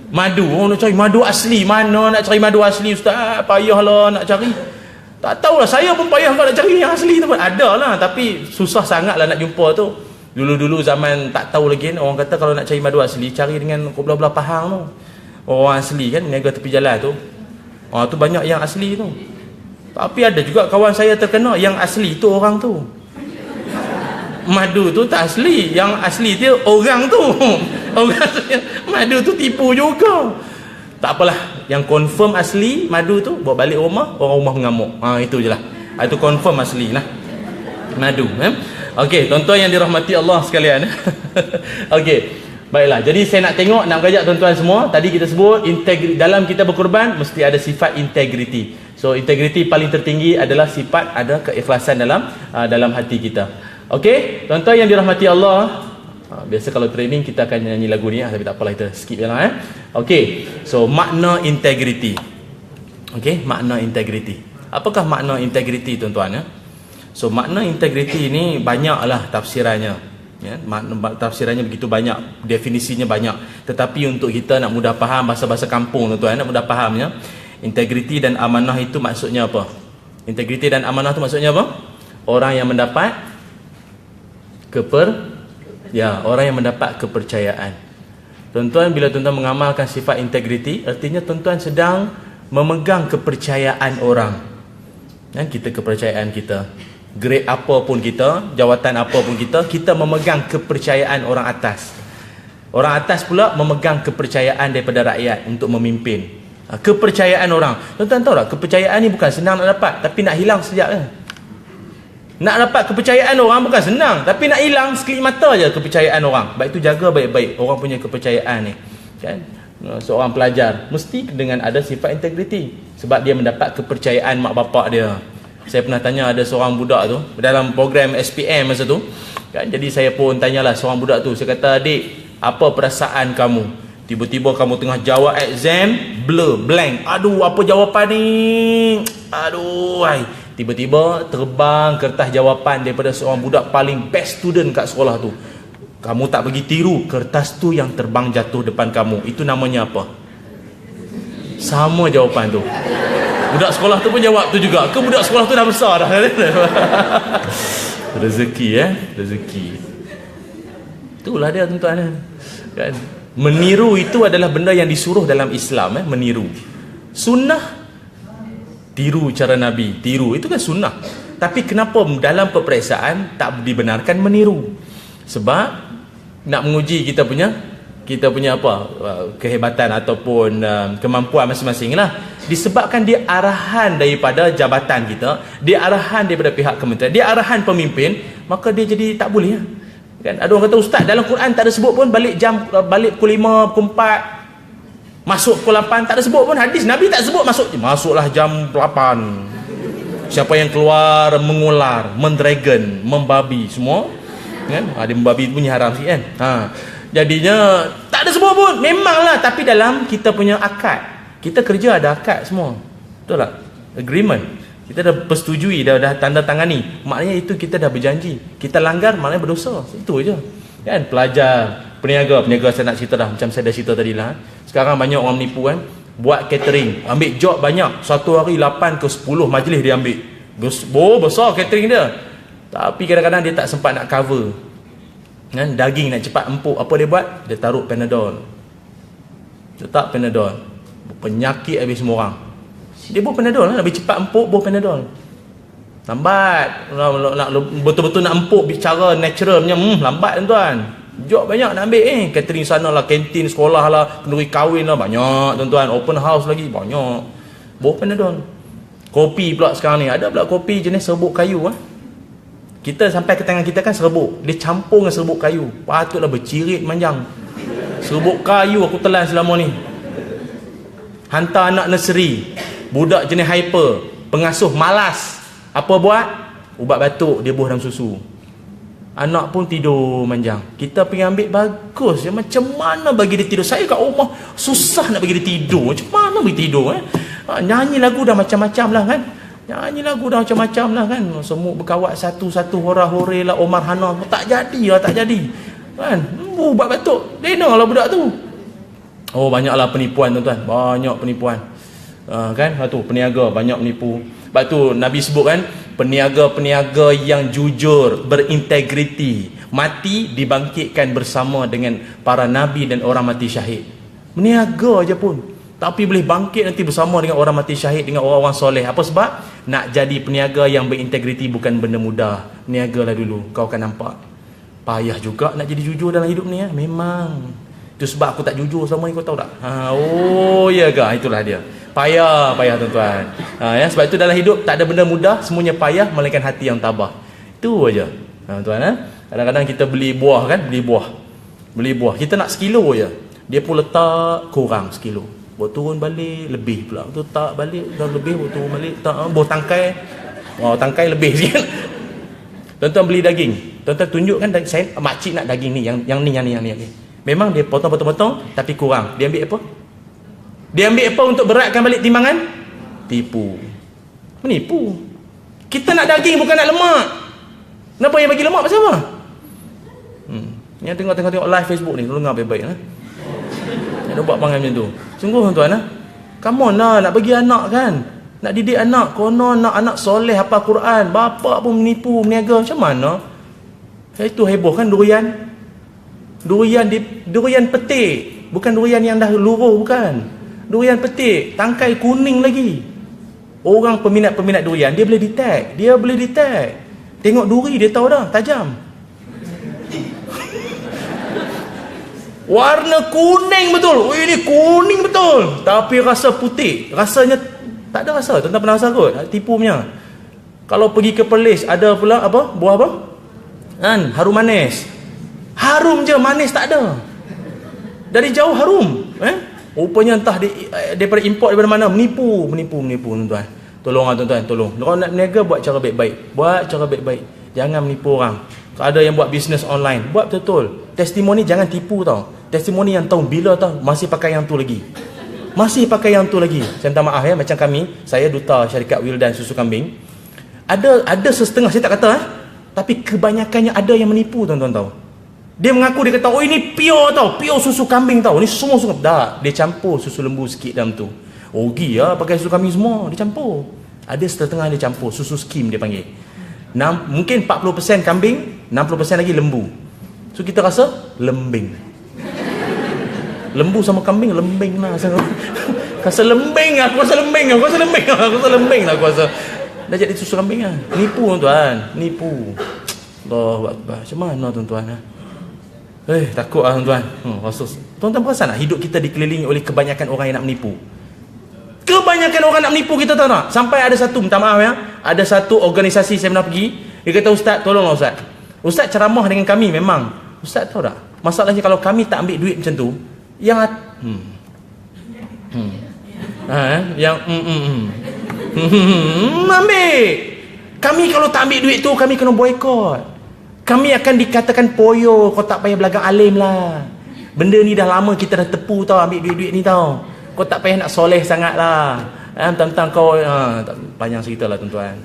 Madu. Nak cari madu asli. Mana nak cari madu asli ustaz? Payahlah nak cari. Tak tahulah, saya pun payah kalau nak cari yang asli tu pun. Ada lah, tapi susah sangat lah nak jumpa tu. Dulu-dulu zaman tak tahu lagi, orang kata kalau nak cari madu asli, cari dengan belah-belah Pahang tu. Orang asli kan, niaga tepi jalan tu. Tu banyak yang asli tu. Tapi ada juga kawan saya terkena, yang asli tu orang tu. Madu tu tak asli, yang asli dia orang tu. Orang madu tu tipu juga. Tak apalah, yang confirm asli madu tu bawa balik rumah, orang rumah mengamuk. Itu je lah. Itu confirm asli lah madu. Okey, tuan-tuan yang dirahmati Allah sekalian. Okey. Baiklah, jadi saya nak tengok, nak mengajak tuan-tuan semua. Tadi kita sebut dalam kita berkorban mesti ada sifat integriti. So integriti paling tertinggi adalah sifat ada keikhlasan dalam hati kita. Okey, tuan-tuan yang dirahmati Allah. Biasa kalau training kita akan nyanyi lagu ni, tapi tak apalah, kita skip je lah. Okey, so makna integriti. Okey, makna integriti. Apakah makna integriti tuan-tuan? So makna integriti ni banyaklah tafsirannya. Ya, tafsirannya begitu banyak, definisinya banyak. Tetapi untuk kita nak mudah faham, bahasa-bahasa kampung tuan-tuan, nak mudah fahamnya, integriti dan amanah itu maksudnya apa? Integriti dan amanah itu maksudnya apa? Orang yang mendapat orang yang mendapat kepercayaan. Tuan-tuan, bila tuan-tuan mengamalkan sifat integriti, artinya tuan-tuan sedang memegang kepercayaan orang. Dan kepercayaan kita, grade apa pun kita, jawatan apa pun kita memegang kepercayaan orang atas. Orang atas pula memegang kepercayaan daripada rakyat untuk memimpin. Kepercayaan orang. Tuan-tuan tahu tak, kepercayaan ni bukan senang nak dapat, tapi nak hilang sekejap je. Nak dapat kepercayaan orang bukan senang, tapi nak hilang sekelip mata je kepercayaan orang. Baik itu jaga baik-baik orang punya kepercayaan ni. Kan? Seorang pelajar mesti dengan ada sifat integriti, sebab dia mendapat kepercayaan mak bapak dia. Saya pernah tanya ada seorang budak tu dalam program SPM masa tu kan, jadi saya pun tanyalah seorang budak tu. Saya kata, adik, apa perasaan kamu tiba-tiba kamu tengah jawab exam blank, aduh apa jawapan ni, aduh tiba-tiba terbang kertas jawapan daripada seorang budak paling best student kat sekolah tu. Kamu tak pergi tiru, kertas tu yang terbang jatuh depan kamu, itu namanya apa? Sama jawapan tu. Budak sekolah tu pun jawab tu juga. Ke budak sekolah tu dah besar dah. Rezeki rezeki. Itulah dia tuan-tuan kan. Meniru itu adalah benda yang disuruh dalam Islam, meniru. Sunnah tiru cara Nabi, tiru itu kan sunnah. Tapi kenapa dalam peperiksaan tak dibenarkan meniru? Sebab nak menguji kita punya kehebatan ataupun kemampuan masing-masing lah. Disebabkan dia arahan daripada jabatan kita, dia arahan daripada pihak kementerian, dia arahan pemimpin, maka dia jadi tak boleh kan. Ada orang kata, ustaz dalam Quran tak ada sebut pun balik pukul 5, pukul 4, masuk pukul 8, tak ada sebut pun. Hadis Nabi tak sebut masuklah jam 8. Siapa yang keluar mengular, mendragon, membabi semua kan, ada membabi punya haram sikit kan. Jadinya tak ada sebut pun, memanglah. Tapi dalam kita punya akad, kita kerja ada akad semua, betul tak? Agreement kita dah persetujui, dah tanda tangani, maknanya itu kita dah berjanji. Kita langgar maknanya berdosa, itu aja kan. Pelajar, peniaga saya nak cerita dah, macam saya dah cerita tadi lah. Sekarang banyak orang menipu kan, buat catering, ambil job banyak, satu hari 8 ke 10 majlis dia ambil, besar catering dia, tapi kadang-kadang dia tak sempat nak cover kan. Daging nak cepat empuk, apa dia buat? Dia taruh Panadol, letak Panadol, penyakit habis semua orang. Dia buat Panadol lah, lebih cepat empuk, buat Panadol lambat. Nak betul-betul nak empuk bicara natural punya, lambat tuan-tuan. Job banyak nak ambil catering sana lah, kantin sekolah lah, kenduri kahwin lah, banyak tuan-tuan. Open house lagi banyak, buat Panadol. Kopi pula sekarang ni, ada pula kopi jenis serbuk kayu kita sampai ke tangan kita kan serbuk, dia campur dengan serbuk kayu, patutlah bercirit manjang. Serbuk kayu aku telan selama ni. Hantar anak nursery, budak jenis hyper, pengasuh malas, apa buat? Ubat batuk dia buah dalam susu, anak pun tidur manjang. Kita pergi ambil, bagus ya, macam mana bagi dia tidur? Saya kat rumah susah nak bagi dia tidur, macam mana bagi tidur nyanyi lagu dah macam-macam lah kan, nyanyi lagu dah macam-macam lah kan, semua berkawat satu-satu, hora-hore lah, Omar Hana, tak jadi kan. Ubat batuk, lena lah budak tu. Banyaklah penipuan tuan-tuan, banyak penipuan kan. Tu peniaga banyak menipu. Sebab tu Nabi sebut kan, peniaga-peniaga yang jujur, berintegriti, mati dibangkitkan bersama dengan para nabi dan orang mati syahid. Meniaga aja pun, tapi boleh bangkit nanti bersama dengan orang mati syahid, dengan orang-orang soleh. Apa sebab? Nak jadi peniaga yang berintegriti bukan benda mudah. Niagalah dulu, kau akan nampak payah juga nak jadi jujur dalam hidup ni memang. Itu sebab aku tak jujur selama ni, kau tahu tak? Ya ke? Itulah dia. Payah tuan-tuan. Sebab itu dalam hidup tak ada benda mudah, semuanya payah melainkan hati yang tabah. Itu aja. Tuan-tuan, kadang-kadang kita beli buah kan, beli buah. Beli buah, kita nak sekilo je, dia pun letak kurang sekilo, buat turun balik lebih pula, tu tak balik dah lebih, buat turun balik tak, buah tangkai, tangkai lebih sikit. Tuan-tuan beli daging, tuan-tuan tunjukkan saya makcik nak daging ni, yang ni. Memang dia potong, tapi kurang. Dia ambil apa? Dia ambil apa untuk beratkan balik timbangan? Tipu. Menipu. Kita nak daging bukan nak lemak. Kenapa yang bagi lemak pasal apa? Yang tengok live Facebook ni, dengar baik-baik lah. Yang buat panggil macam tu. Sungguh tuan-tuan lah. Come on lah, nak bagi anak kan. Nak didik anak, konon nak anak soleh hafal Quran. Bapa pun menipu, meniaga. Macam mana? Itu heboh kan durian. Durian petik. Bukan durian yang dah luruh, bukan. Durian petik, tangkai kuning lagi. Orang peminat durian, dia boleh detect. Tengok duri, dia tahu dah, tajam. Warna kuning betul. Oh, ini kuning betul. Tapi rasa putih. Rasanya tak ada rasa. Tuan-tuan pernah rasa kot? Tipu punya. Kalau pergi ke Perlis, ada pula apa? Buah apa? Kan, harum manis. Harum je, manis tak ada. Dari jauh harum. Rupanya entah daripada import daripada mana. Menipu tuan-tuan. Tolonglah tuan-tuan, tolong. Kalau nak berniaga, buat cara baik-baik. Jangan menipu orang. Kalau ada yang buat bisnes online, buat betul. Testimoni jangan tipu tau. Testimoni yang tahu bila tau, masih pakai yang tu lagi. Saya minta maaf ya, macam kami, saya duta syarikat Wildan Susu Kambing. Ada setengah, saya tak kata tapi kebanyakannya ada yang menipu tuan-tuan tahu. Dia mengaku, dia kata, oh ini pure tau, pure susu kambing tau, ni semua susu. Tak, dia campur susu lembu sikit dalam tu. Rugi ya, pakai susu kambing semua, dia campur. Ada setengah dia campur, susu skim dia panggil. Mungkin 40% kambing, 60% lagi lembu. So kita rasa lembing. Lembu sama kambing, lembing lah. Rasa lembing, aku rasa lembing lah aku rasa. Dah jadi susu kambing lah. Nipu tuan, nipu. Allahu Akbar. Macam mana tuan-tuan? Takut lah tuan-tuan. Tuan-tuan perasan tak hidup kita dikelilingi oleh kebanyakan orang yang nak menipu? Kebanyakan orang nak menipu kita, tahu tak? Sampai ada satu, minta maaf ya, ada satu organisasi saya pernah pergi, dia kata, Ustaz tolonglah Ustaz ceramah dengan kami memang. Ustaz tahu tak, masalahnya kalau kami tak ambil duit macam tu, yang ambil. Kami kalau tak ambil duit tu, kami kena boykot. Kami akan dikatakan poyo, kau tak payah belagang alim lah. Benda ni dah lama kita dah tepu tau, ambil duit-duit ni tau. Kau tak payah nak soleh sangat lah. Tentang kau, panjang cerita lah tuan-tuan.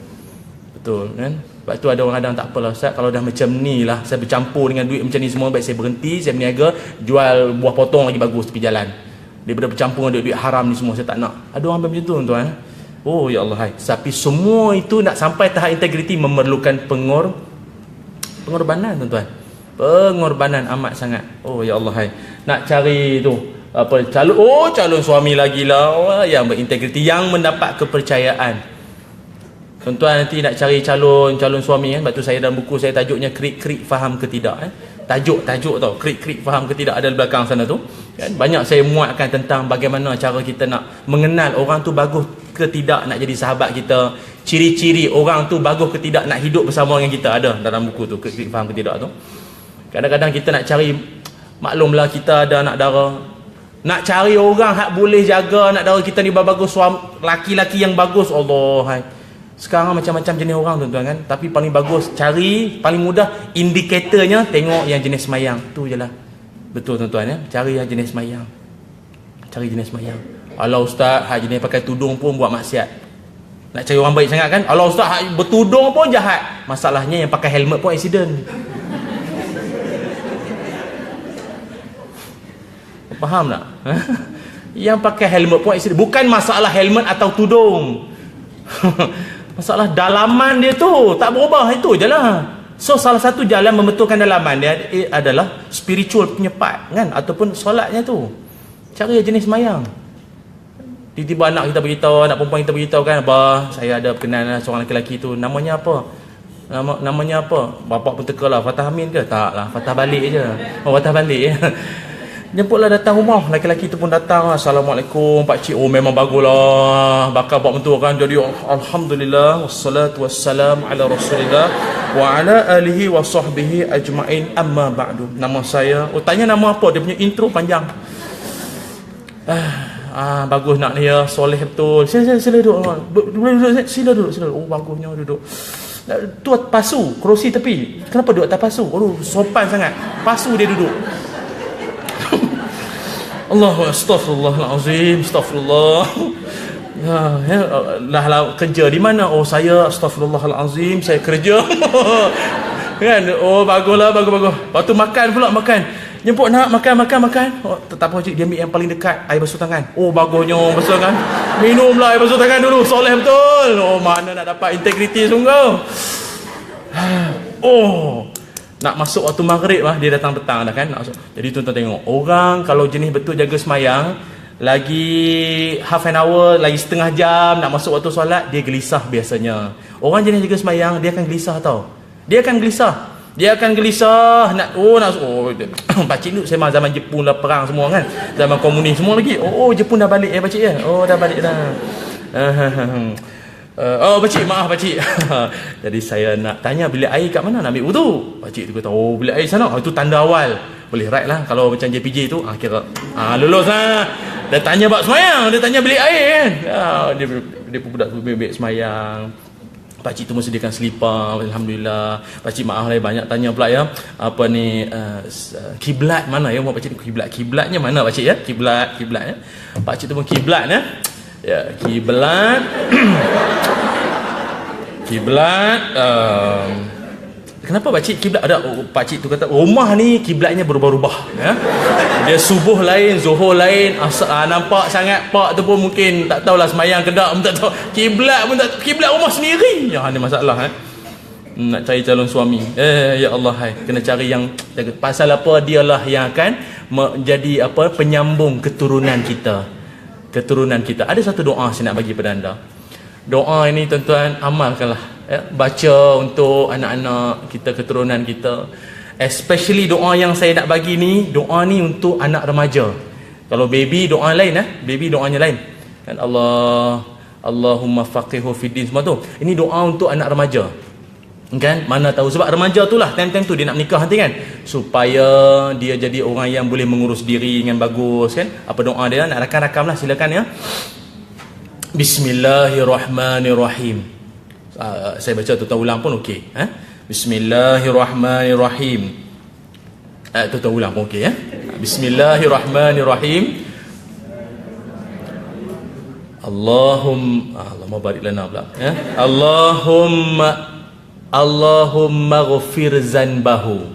Betul kan? Sebab tu ada orang kadang, tak apalah Ustaz, kalau dah macam ni lah, saya bercampur dengan duit macam ni semua, baik saya berhenti, saya berniaga, jual buah potong lagi bagus tepi jalan. Daripada bercampur dengan duit haram ni semua, saya tak nak. Ada orang macam tu tuan-tuan. Oh ya Allah. Tapi semua itu nak sampai tahap integriti memerlukan pengorbanan tuan-tuan. Pengorbanan amat sangat. Oh ya Allah. Nak cari tu calon suami lagi lah, yang berintegriti, yang mendapat kepercayaan. Tuan-tuan nanti nak cari calon suami kan. Sebab tu saya dalam buku saya tajuknya krik-krik faham ke tidak tajuk tau, krik-krik faham ke tidak, ada di belakang sana tu kan. Banyak saya muatkan tentang bagaimana cara kita nak mengenal orang tu bagus ke tidak nak jadi sahabat kita, ciri-ciri orang tu bagus ke tidak nak hidup bersama dengan kita, ada dalam buku tu, krik-krik faham ke tidak tu. Kadang-kadang kita nak cari, maklumlah kita ada anak dara, nak cari orang hak boleh jaga anak dara kita ni bagus, laki-laki yang bagus. Allah, sekarang macam-macam jenis orang tuan-tuan kan. Tapi paling bagus, cari paling mudah indikatornya, tengok yang jenis semayang. Tu je lah. Betul tuan-tuan ya. Cari yang jenis semayang. Allah Ustaz, hak jenis pakai tudung pun buat maksiat. Nak cari orang baik sangat kan. Allah Ustaz, hak bertudung pun jahat. Masalahnya yang pakai helmet pun accident. Faham tak? Yang pakai helmet pun accident. Bukan masalah helmet atau tudung. Masalah dalaman dia tu tak berubah, itu je lah. So salah satu jalan membetulkan dalaman dia adalah spiritual punya part kan, ataupun solatnya tu. Cari jenis semayang. Tiba-tiba anak kita beritahu, anak perempuan kita beritahu kan, abah saya ada berkenan seorang lelaki tu, namanya apa? Namanya apa? Bapak pun teka lah, Fatah Amin ke? Tak lah, Fatah balik je. Fatah balik je. Jemputlah datang rumah, laki-laki tu pun datang. Assalamualaikum pak cik. Oh memang baguslah, bakal buat mentua kan. Jadi alhamdulillah wassalatu wassalam ala Rasulillah wa ala alihi wa sahbihi ajmain, amma ba'du. Nama saya, tanya nama apa, dia punya intro panjang. Bagus nak ni ya, soleh betul. Sila duduk. Boleh duduk, sila duduk. Oh bagusnya duduk. Tu pasu, kerusi tepi. Kenapa duduk atas pasu? Oh sopan sangat. Pasu dia duduk. Allahu astaghfirullahalazim, astaghfirullah. Lah kerja di mana? Oh saya astaghfirullahalazim, saya kerja. Kan? Oh baguslah, bagus. Lepas tu makan pula, jemput nak makan. Oh, tak apa cik, dia ambil yang paling dekat, air basuh tangan. Oh bagusnya basuh tangan. Minumlah air basuh tangan dulu, soleh betul. Oh mana nak dapat integriti sungguh. Oh nak masuk waktu maghrib dia datang petang dah kan. Jadi tuan-tuan tengok, orang kalau jenis betul jaga semayang, lagi half an hour, lagi setengah jam nak masuk waktu solat, dia gelisah biasanya. Orang jenis jaga semayang, dia akan gelisah tau. Dia akan gelisah pakcik dulu zaman Jepun lah, perang semua kan, zaman komunis semua lagi. Jepun dah balik pakcik ya. Dah balik dah. Pakcik, maaf pakcik. Jadi saya nak tanya, bilik air kat mana nak ambil wudu? Pakcik tu kata, bilik air sana. Itu tanda awal. Boleh right lah. Kalau macam JPJ tu, kira lulus lah. Dia tanya bab semayang, dia tanya bilik air kan. Dia pun budak tu bilik semayang. Pakcik tu sediakan selipar, alhamdulillah. Pakcik maaf lah, banyak tanya pula ya. Apa ni, kiblat mana ya? Pakcik tu kiblatnya mana pakcik ya? Kiblat ya. Pakcik tu pun kiblat ya. Ya, kiblat. Kenapa pakcik kiblat ada? Pakcik tu kata rumah ni kiblatnya berubah-ubah ya. Dia subuh lain, zuhur lain. Nampak sangat pak tu pun mungkin tak tahulah semayang ke tak, tak tahu. Kiblat pun tak, kiblat rumah sendiri. Ya ni masalah nak cari calon suami. Ya Allah kena cari yang pasal apa, dialah yang akan menjadi penyambung keturunan kita. Ada satu doa saya nak bagi pada anda. Doa ini tuan-tuan amalkanlah ya. Baca untuk anak-anak kita, keturunan kita. Especially doa yang saya nak bagi ni, doa ni untuk anak remaja. Kalau baby doa lain baby doanya lain kan. Allahumma faqihu fiddin, semua tu. Ini doa untuk anak remaja kan. Mana tahu, sebab remaja tu lah time-time tu dia nak menikah nanti kan, supaya dia jadi orang yang boleh mengurus diri dengan bagus kan. Apa doa dia, nak rakam lah, silakan ya. Bismillahirrahmanirrahim. Saya baca tuan ulang pun okey Bismillahirrahmanirrahim. Tuan ulang pun okey ya. Bismillahirrahmanirrahim. Allahumma barik lana pula ya. Allahumma ghafir zanbahu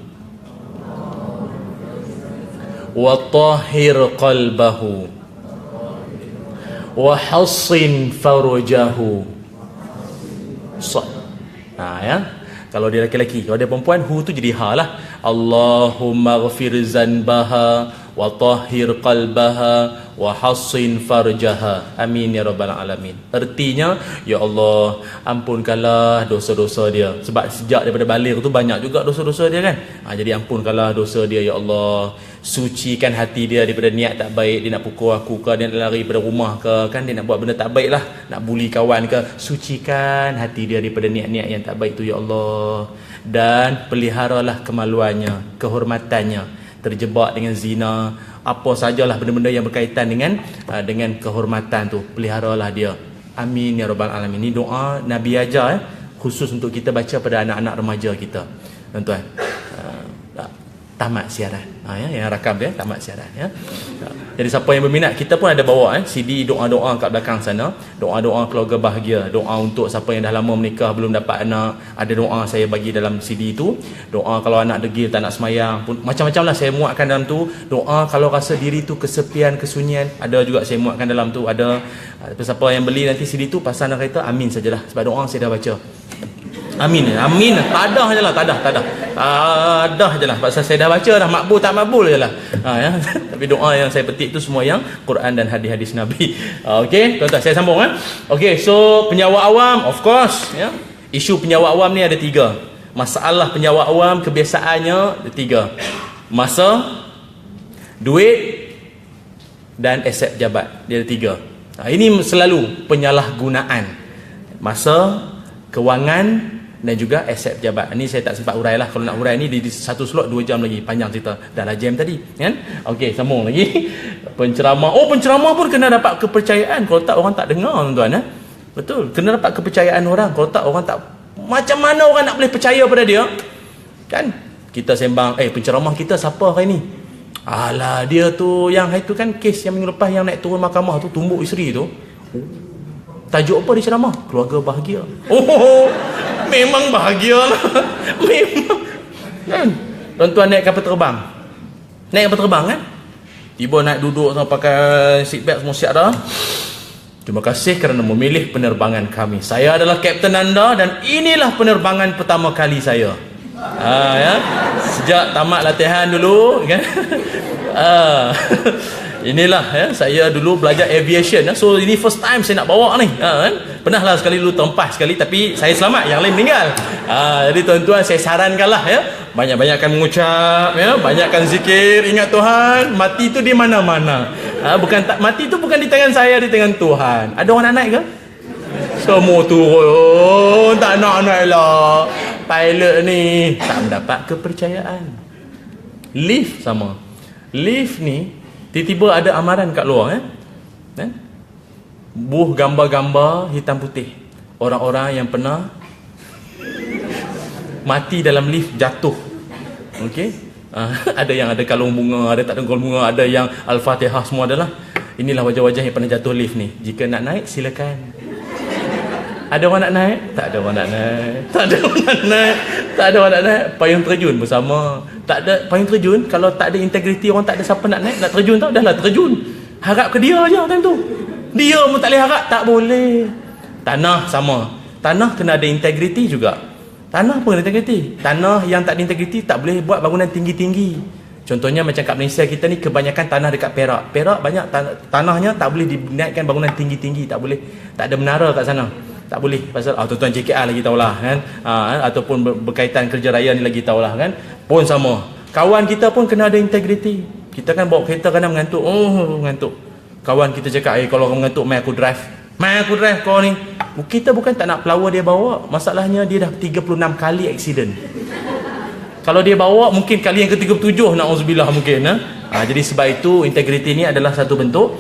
wa tahhir qalbahu wa hassin farujahu. Ya. Kalau dia lelaki, kalau dia perempuan, hu tu jadi ha lah. Allahumma ghafir zanbaha wa tahhir qalbaha wa hassin farjaha. Amin ya rabbal alamin. Artinya, ya Allah, ampunkanlah dosa-dosa dia. Sebab sejak daripada balik tu banyak juga dosa-dosa dia kan. Jadi ampunkanlah dosa dia ya Allah. Sucikan hati dia daripada niat tak baik. Dia nak pukul aku ke, dia nak lari daripada rumah ke kan, dia nak buat benda tak baik lah, nak bully kawan ke. Sucikan hati dia daripada niat-niat yang tak baik tu ya Allah. Dan peliharalah kemaluannya, kehormatannya. Terjebak dengan zina, apa sajalah benda-benda yang berkaitan dengan kehormatan tu, peliharalah dia. Amin ya rabbal alamin. Ini doa Nabi ajar khusus untuk kita baca pada anak-anak remaja kita. Tuan-tuan, tamat siaran. Yang rakam dia tamat siaran ya. Jadi siapa yang berminat, kita pun ada bawa CD doa-doa kat belakang sana. Doa-doa keluarga bahagia, doa untuk siapa yang dah lama menikah belum dapat anak, ada doa saya bagi dalam CD tu. Doa kalau anak degil tak nak semayang pun, macam-macam lah saya muatkan dalam tu. Doa kalau rasa diri tu kesepian, kesunyian, ada juga saya muatkan dalam tu. Ada siapa yang beli nanti CD tu pasal anak kereta, amin sajalah, sebab doa saya dah baca. Amin. Tadah je lah. Tadah je lah. Pasal saya dah baca dah, makbul tak makbul je lah. Ya. Tapi doa yang saya petik tu semua yang Quran dan hadis-hadis Nabi. Okey, tuan-tuan saya sambung Okey, so penyawa awam, of course ya. Isu penyawa awam ni ada 3. Masalah penyawa awam kebiasaannya ada 3. Masa duit dan aset jabat. Dia ada 3. Ini selalu penyalahgunaan masa, kewangan dan juga aset jabat. Ini saya tak sempat urai lah. Kalau nak urai ni di satu slot 2 jam lagi, panjang cerita. Dah lah jam tadi, kan? Okey, sambung lagi. Penceramah. Penceramah pun kena dapat kepercayaan. Kalau tak, orang tak dengar, tuan-tuan. Betul, kena dapat kepercayaan orang. Kalau tak, orang tak, macam mana orang nak boleh percaya pada dia? Kan? Kita sembang, penceramah kita siapa hari ni? Alah, dia tu yang hari tu kan kes yang minggu lepas yang naik turun mahkamah tu, tumbuk isteri tu. Tajuk apa dia ceramah? Keluarga bahagia. Memang bahagia lah. Memang. Kan? Tuan-tuan naik kapal terbang. Naik kapal terbang kan? Tiba naik duduk sama pakai seatbelt semua siap dah. Terima kasih kerana memilih penerbangan kami. Saya adalah kapten anda dan inilah penerbangan pertama kali saya. Ya. Sejak tamat latihan dulu kan. Inilah ya, saya dulu belajar aviation. So ini first time saya nak bawa ni. Kan? Pernah lah sekali dulu terempas sekali tapi saya selamat, yang lain meninggal. Jadi tuan-tuan saya sarankanlah ya, banyak-banyakkan mengucap ya, banyakkan zikir, ingat Tuhan, mati tu di mana-mana. Mati tu bukan di tangan saya, di tangan Tuhan. Ada orang nak naik ke? Semua turun, tak nak naik lah. Pilot ni tak mendapat kepercayaan. Lift sama. Lift ni tiba-tiba ada amaran kat luar buh gambar-gambar hitam putih. Orang-orang yang pernah mati dalam lift jatuh. Okey. Ada yang ada kalung bunga, ada tak ada kalung bunga, ada yang Al-Fatihah, semua adalah. Inilah wajah-wajah yang pernah jatuh lift ni. Jika nak naik silakan. Ada orang nak naik? Tak ada orang nak naik. Tak ada orang nak naik. Tak ada orang nak naik. Payung terjun bersama. Tak ada payung terjun. Kalau tak ada integriti, orang tak ada siapa nak naik. Nak terjun tau. Dah lah terjun. Harap ke dia je time tu. Dia pun tak boleh harap. Tak boleh. Tanah sama. Tanah kena ada integriti juga. Tanah pun ada integriti. Tanah yang tak ada integriti tak boleh buat bangunan tinggi-tinggi. Contohnya macam kat Malaysia kita ni, kebanyakan tanah dekat Perak. Perak banyak tanahnya tak boleh dinaikkan bangunan tinggi-tinggi. Tak boleh. Tak ada menara kat sana. Tak boleh. Pasal tuan-tuan JKR lagi tahulah kan. Ataupun berkaitan kerja raya ni lagi tahulah kan. Pun sama. Kawan kita pun kena ada integriti. Kita kan bawa kereta kadang mengantuk. Mengantuk. Kawan kita cakap, kalau orang mengantuk, mai aku drive. Mai aku drive kau ni. Kita bukan tak nak pelawa dia bawa. Masalahnya dia dah 36 kali aksiden. Kalau dia bawa mungkin kali yang ke-37 na'udzubillah mungkin. Jadi sebab itu integriti ni adalah satu bentuk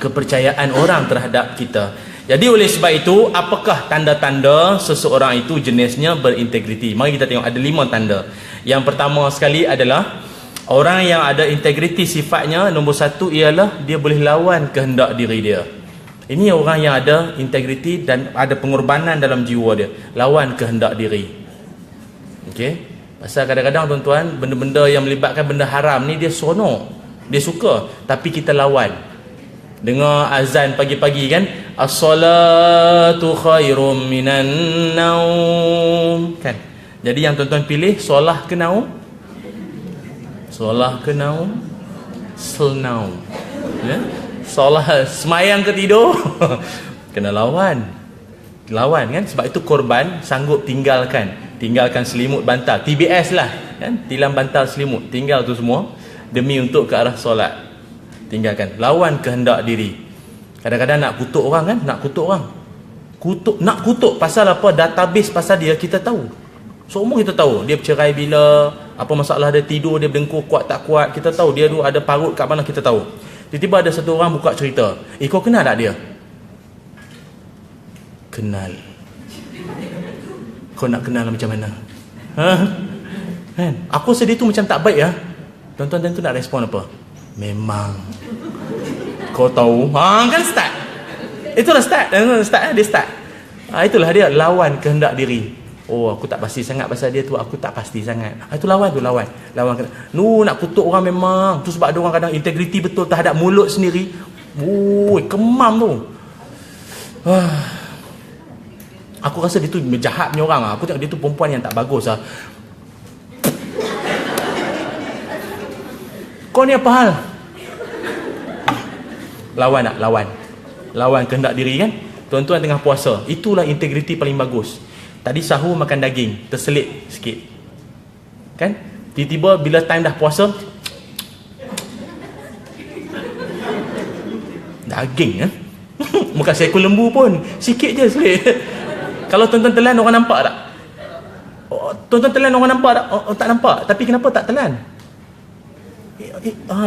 kepercayaan orang terhadap kita. Jadi oleh sebab itu, apakah tanda-tanda seseorang itu jenisnya berintegriti? Mari kita tengok, ada 5 tanda. Yang pertama sekali adalah orang yang ada integriti, sifatnya nombor 1 ialah dia boleh lawan kehendak diri dia. Ini orang yang ada integriti dan ada pengorbanan dalam jiwa dia, lawan kehendak diri. Okey. Pasal kadang-kadang tuan-tuan, benda-benda yang melibatkan benda haram ni dia seronok, dia suka, tapi kita lawan. Dengar azan pagi-pagi kan, as-salatu khairum minan naum kan. Jadi yang tuan-tuan pilih, solah ke naum? Solah ke naum? Selnaum ya? Solah, semayang ke tidur? Kena lawan. Lawan kan. Sebab itu korban sanggup tinggalkan selimut bantal, TBS lah kan? Tilam bantal selimut, tinggal tu semua demi untuk ke arah solat. Tinggalkan, lawan kehendak diri. Kadang-kadang nak kutuk orang kan, nak kutuk pasal apa, database pasal dia kita tahu. Semua kita tahu, dia bercerai bila, apa masalah dia tidur, dia berdengkur kuat tak kuat, kita tahu. Dia tu ada parut kat mana, kita tahu. Tiba-tiba ada satu orang buka cerita, kau kenal tak dia? Kenal. Kau nak kenal macam mana? Kan? Aku rasa dia tu macam tak baik ya. Tuan-tuan tu nak respon apa? Memang. Kau tahu? Kan start. Itulah start. Dia start. Itulah dia, lawan kehendak diri. Aku tak pasti sangat pasal dia tu, aku tak pasti sangat. Itu lawan. Nak kutuk orang memang. Tu sebab ada orang kadang integriti betul terhadap mulut sendiri. Kemam tu. Aku rasa dia tu jahat punya orang. Aku tengok dia tu perempuan yang tak bagus . Kau ni apa hal? Lawan tak? Lawan kehendak diri kan? Tuan-tuan tengah puasa, itulah integriti paling bagus. Tadi sahur makan daging, terselit sikit kan? Tiba-tiba bila time dah puasa, Daging bukan seekor lembu pun, sikit je selit. Kalau tuan-tuan telan orang nampak tak? Tuan-tuan telan orang nampak tak? Tak nampak. Tapi kenapa tak telan?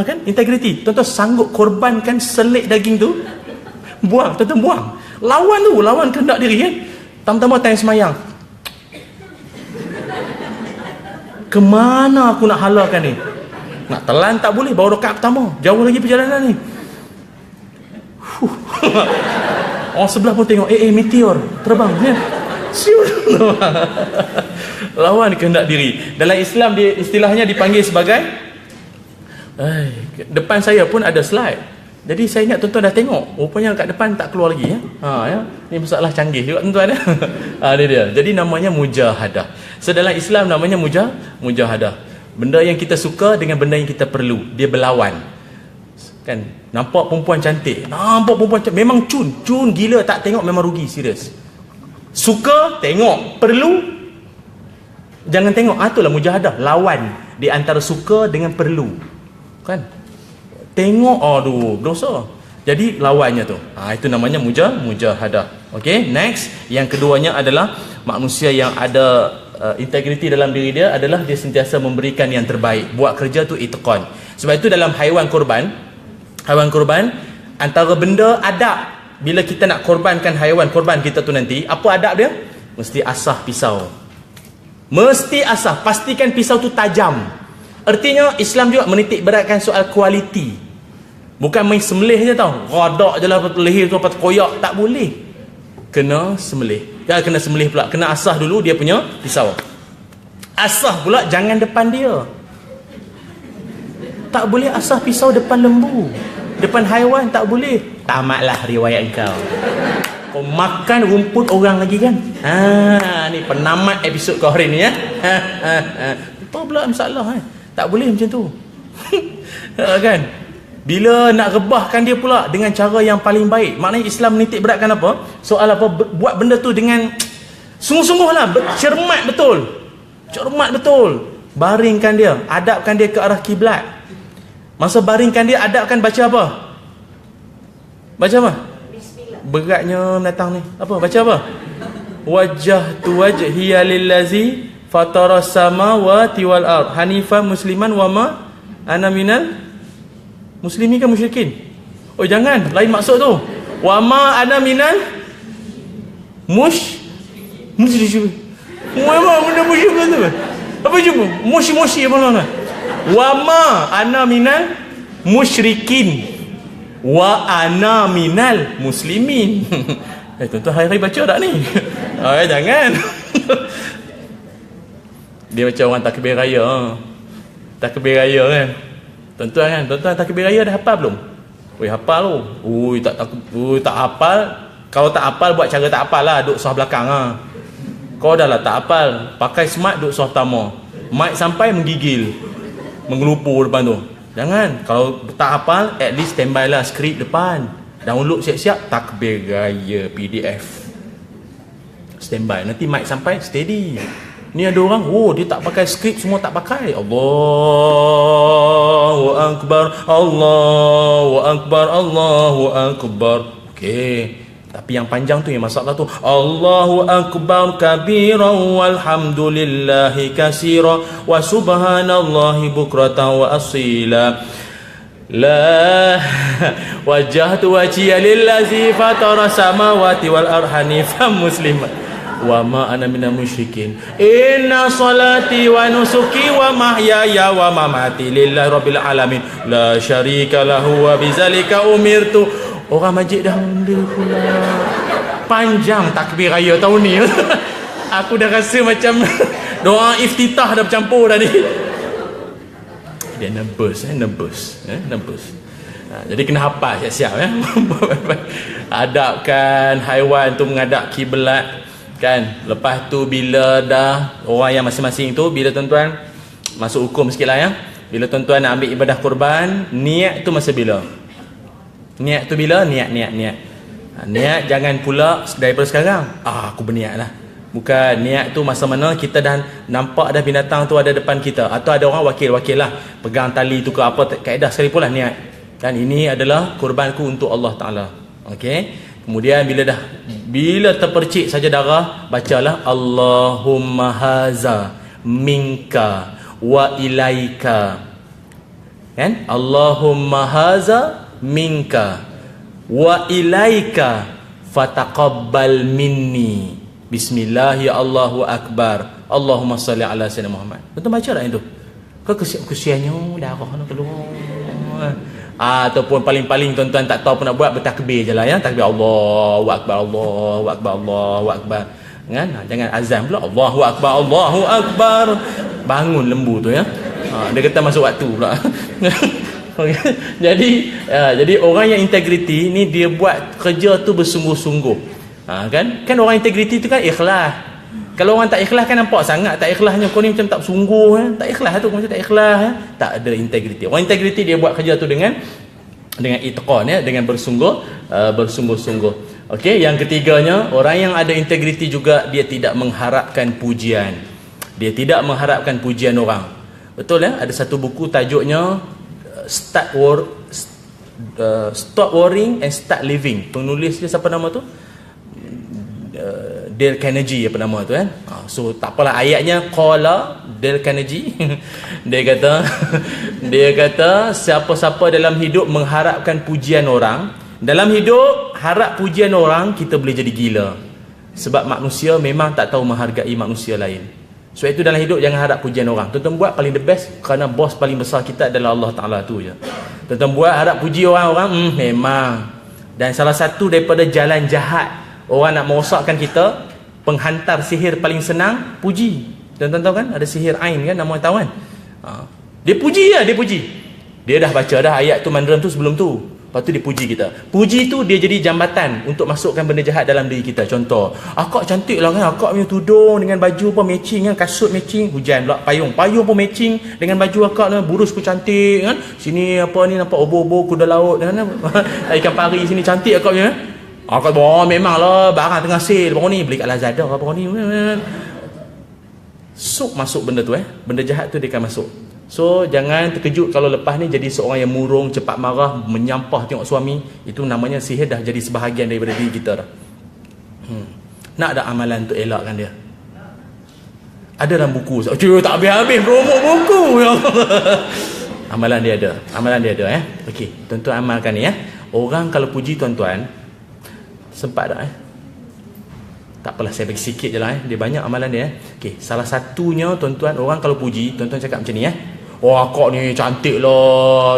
Kan integriti. Tuan-tuan sanggup korbankan selit daging tu, buang, tuan-tuan buang. Lawan kehendak diri kan. Tama-tama time semayang, kemana aku nak halalkan ni? Nak telan tak boleh, baru rakaat pertama, jauh lagi perjalanan ni. Orang sebelah pun tengok, meteor terbang ya. Siul. Lawan kehendak diri. Dalam Islam dia istilahnya dipanggil sebagai, depan saya pun ada slide. Jadi saya ingat tuan-tuan dah tengok, rupanya kat depan tak keluar lagi ya. Ya. Ni masalah canggih juga tuan-tuan ya. Ni dia. Jadi namanya mujahadah. So dalam Islam namanya mujahadah. Benda yang kita suka dengan benda yang kita perlu, dia berlawan. Kan? Nampak perempuan cantik, memang cun gila, tak tengok memang rugi, serius. Suka, tengok, perlu, jangan tengok. Itulah mujahadah, lawan di antara suka dengan perlu. Kan? Tengok, aduh, dosa. Jadi lawannya tu. Itu namanya mujahadah. Okey, next. Yang keduanya adalah manusia yang ada integriti dalam diri dia, adalah dia sentiasa memberikan yang terbaik. Buat kerja tu itqan. Sebab itu dalam haiwan korban, antara benda adab bila kita nak korbankan haiwan korban kita tu nanti, apa adab dia? Mesti asah pisau. Mesti asah, pastikan pisau tu tajam. Artinya Islam juga menitik beratkan soal kualiti. Bukan main sembelih je tau, radak je lah leher tu, apa koyak, tak boleh. Kena sembelih. Kena sembelih pula, kena asah dulu dia punya pisau. Asah pula jangan depan dia. Tak boleh asah pisau depan lembu, depan haiwan, tak boleh. Tamatlah riwayat kau. Kau makan rumput orang lagi kan. Ni penamat episod kau hari ni ya. Apa pula masalah tak boleh macam tu. Kan? Bila nak rebahkan dia pula dengan cara yang paling baik. Maknanya Islam menitik beratkan apa? Soal apa? Buat benda tu dengan sungguh-sungguh lah, cermat betul. Baringkan dia, adabkan dia ke arah kiblat. Masa baringkan dia, adabkan baca apa? Baca apa? Bismillah. Beratnya datang ni. Apa? Baca apa? Wajjahtu wajhiya lillazi fataras samawati wal ard hanifan musliman wa ma ana minal muslimin kan musyrikin. Jangan, lain maksud tu. Wa ma ana minal musyrikin. Memang benda musyrikin tu. Apa cuma? Mushi apa nama? Wa ma ana minal musyrikin. Wa ana minal muslimin. Tuan-tuan hari-hari baca tak ni? Jangan. Dia macam orang takbir raya. Takbir raya kan. Tuan-tuan takbir raya dah hafal belum? Hafal tu. Tak hafal. Kalau tak hafal, buat cara tak hafal lah, duduk soh belakang lah. Kau dah lah tak hafal, pakai smart, duduk soh pertama. Mic sampai menggigil, mengelupur depan tu. Jangan. Kalau tak hafal, at least standby lah skrip depan. Download siap-siap takbir raya PDF. Standby. Nanti mic sampai steady. Ni ada orang, dia tak pakai skrip, semua tak pakai. Allahu Akbar, Allahu Akbar, Allahu Akbar. Okey. Tapi yang panjang tu yang masalah tu. Allahu Akbar kabiran walhamdulillahi katsira wa subhanallahi bukratan wa asila. La wajjahtu wajhiya lillazi fatara samawati wal ardi hanifan musliman wa ma ana minal musyrikin. Inna salati wa nusuki wa mahyaya wa mamati lillahi rabbil alamin la syarika lahu wa bizalika umirtu. Orang masjid dah mundur pula. Panjang takbir raya tahun ni. Aku dah rasa macam doa iftitah dah bercampur dah ni. Dia nervous. Jadi kena hafal siap-siap ya. Adabkan haiwan tu menghadap kiblat kan. Lepas tu bila dah orang yang masing-masing tu, bila tuan-tuan masuk hukum sikit lah ya. Bila tuan-tuan nak ambil ibadah korban, niat tu masa bila? Niat tu bila? Niat. Niat jangan pula daripada sekarang. Aku berniat lah. Bukan, niat tu masa mana kita dah nampak dah binatang tu ada depan kita. Atau ada orang wakil lah, pegang tali tu ke apa, kaedah sekali pun lah niat. Dan ini adalah korbanku untuk Allah Ta'ala. Okey. Kemudian bila terpercik saja darah, bacalah Allahumma haza minka wa ilaika. Kan? Allahumma haza minka wa ilaika fataqabbal minni. Bismillah ya Allahu akbar. Allahumma salli ala sayyidina Muhammad. Betul baca tak itu? Kau kesiannya darah nak keluar. Ataupun paling-paling tuan-tuan tak tahu apa nak buat, bertakbir je lah ya. Takbir Allahu akbar, Allahu akbar, Allahu akbar. Kan? Jangan azan pula Allahu akbar, Allahu akbar. Bangun lembu tu ya. Dia kata masuk waktu pula. Jadi orang yang integriti ni dia buat kerja tu bersungguh-sungguh. Kan orang integriti tu kan ikhlas. Kalau orang tak ikhlas kan nampak sangat tak ikhlasnya, kau ni macam tak sungguh tak ikhlas tu, macam tak ikhlas tak ada integriti. Orang integriti dia buat kerja tu dengan itqan ya, dengan bersungguh-sungguh. Okey, yang ketiganya, orang yang ada integriti juga dia tidak mengharapkan pujian. Dia tidak mengharapkan pujian orang. Betul ya? Ada satu buku tajuknya Stop Worrying and Start Living. Penulis dia siapa nama tu? Dale Carnegie apa nama tu kan. So tak apalah, ayatnya qala Dale Carnegie dia kata siapa-siapa dalam hidup mengharapkan pujian orang, dalam hidup harap pujian orang, kita boleh jadi gila. Sebab manusia memang tak tahu menghargai manusia lain. Sebab itu dalam hidup jangan harap pujian orang. Tuan-tuan buat paling the best, kerana bos paling besar kita adalah Allah Ta'ala tu je. Tuan-tuan buat harap puji orang-orang, memang. Dan salah satu daripada jalan jahat orang nak merosakkan kita, penghantar sihir paling senang, puji. Tuan-tuan tahu kan? Ada sihir Ain kan, nama tahu kan? Dia puji lah, dia puji. Dia dah baca dah ayat tu, mandaram tu sebelum tu. Lepas tu dia puji kita. Puji tu dia jadi jambatan untuk masukkan benda jahat dalam diri kita. Contoh, akak cantik lah kan, akak punya tudung dengan baju pun matching kan, kasut matching, hujan pula payung pun matching dengan baju akak lah, burus pun cantik kan. Sini apa ni nampak obo-obo kuda laut kan, ikan pari sini cantik akak punya. Akak memang lah barang tengah sale baru ni, beli kat Lazada apa ni. Masuk benda tu benda jahat tu dia akan masuk. So jangan terkejut kalau lepas ni jadi seorang yang murung, cepat marah, menyampah tengok suami. Itu namanya sihir dah jadi sebahagian daripada diri kita dah. Nak ada amalan untuk elakkan dia? Ada dalam buku. Tak habis-habis promo buku ya. Amalan dia ada Okey, tuan-tuan amalkan ni Orang kalau puji tuan-tuan, sempat tak tak apalah, saya bagi sikit je lah dia banyak amalan dia Okey, salah satunya tuan-tuan, orang kalau puji, tuan-tuan cakap macam ni akak ni cantik lah,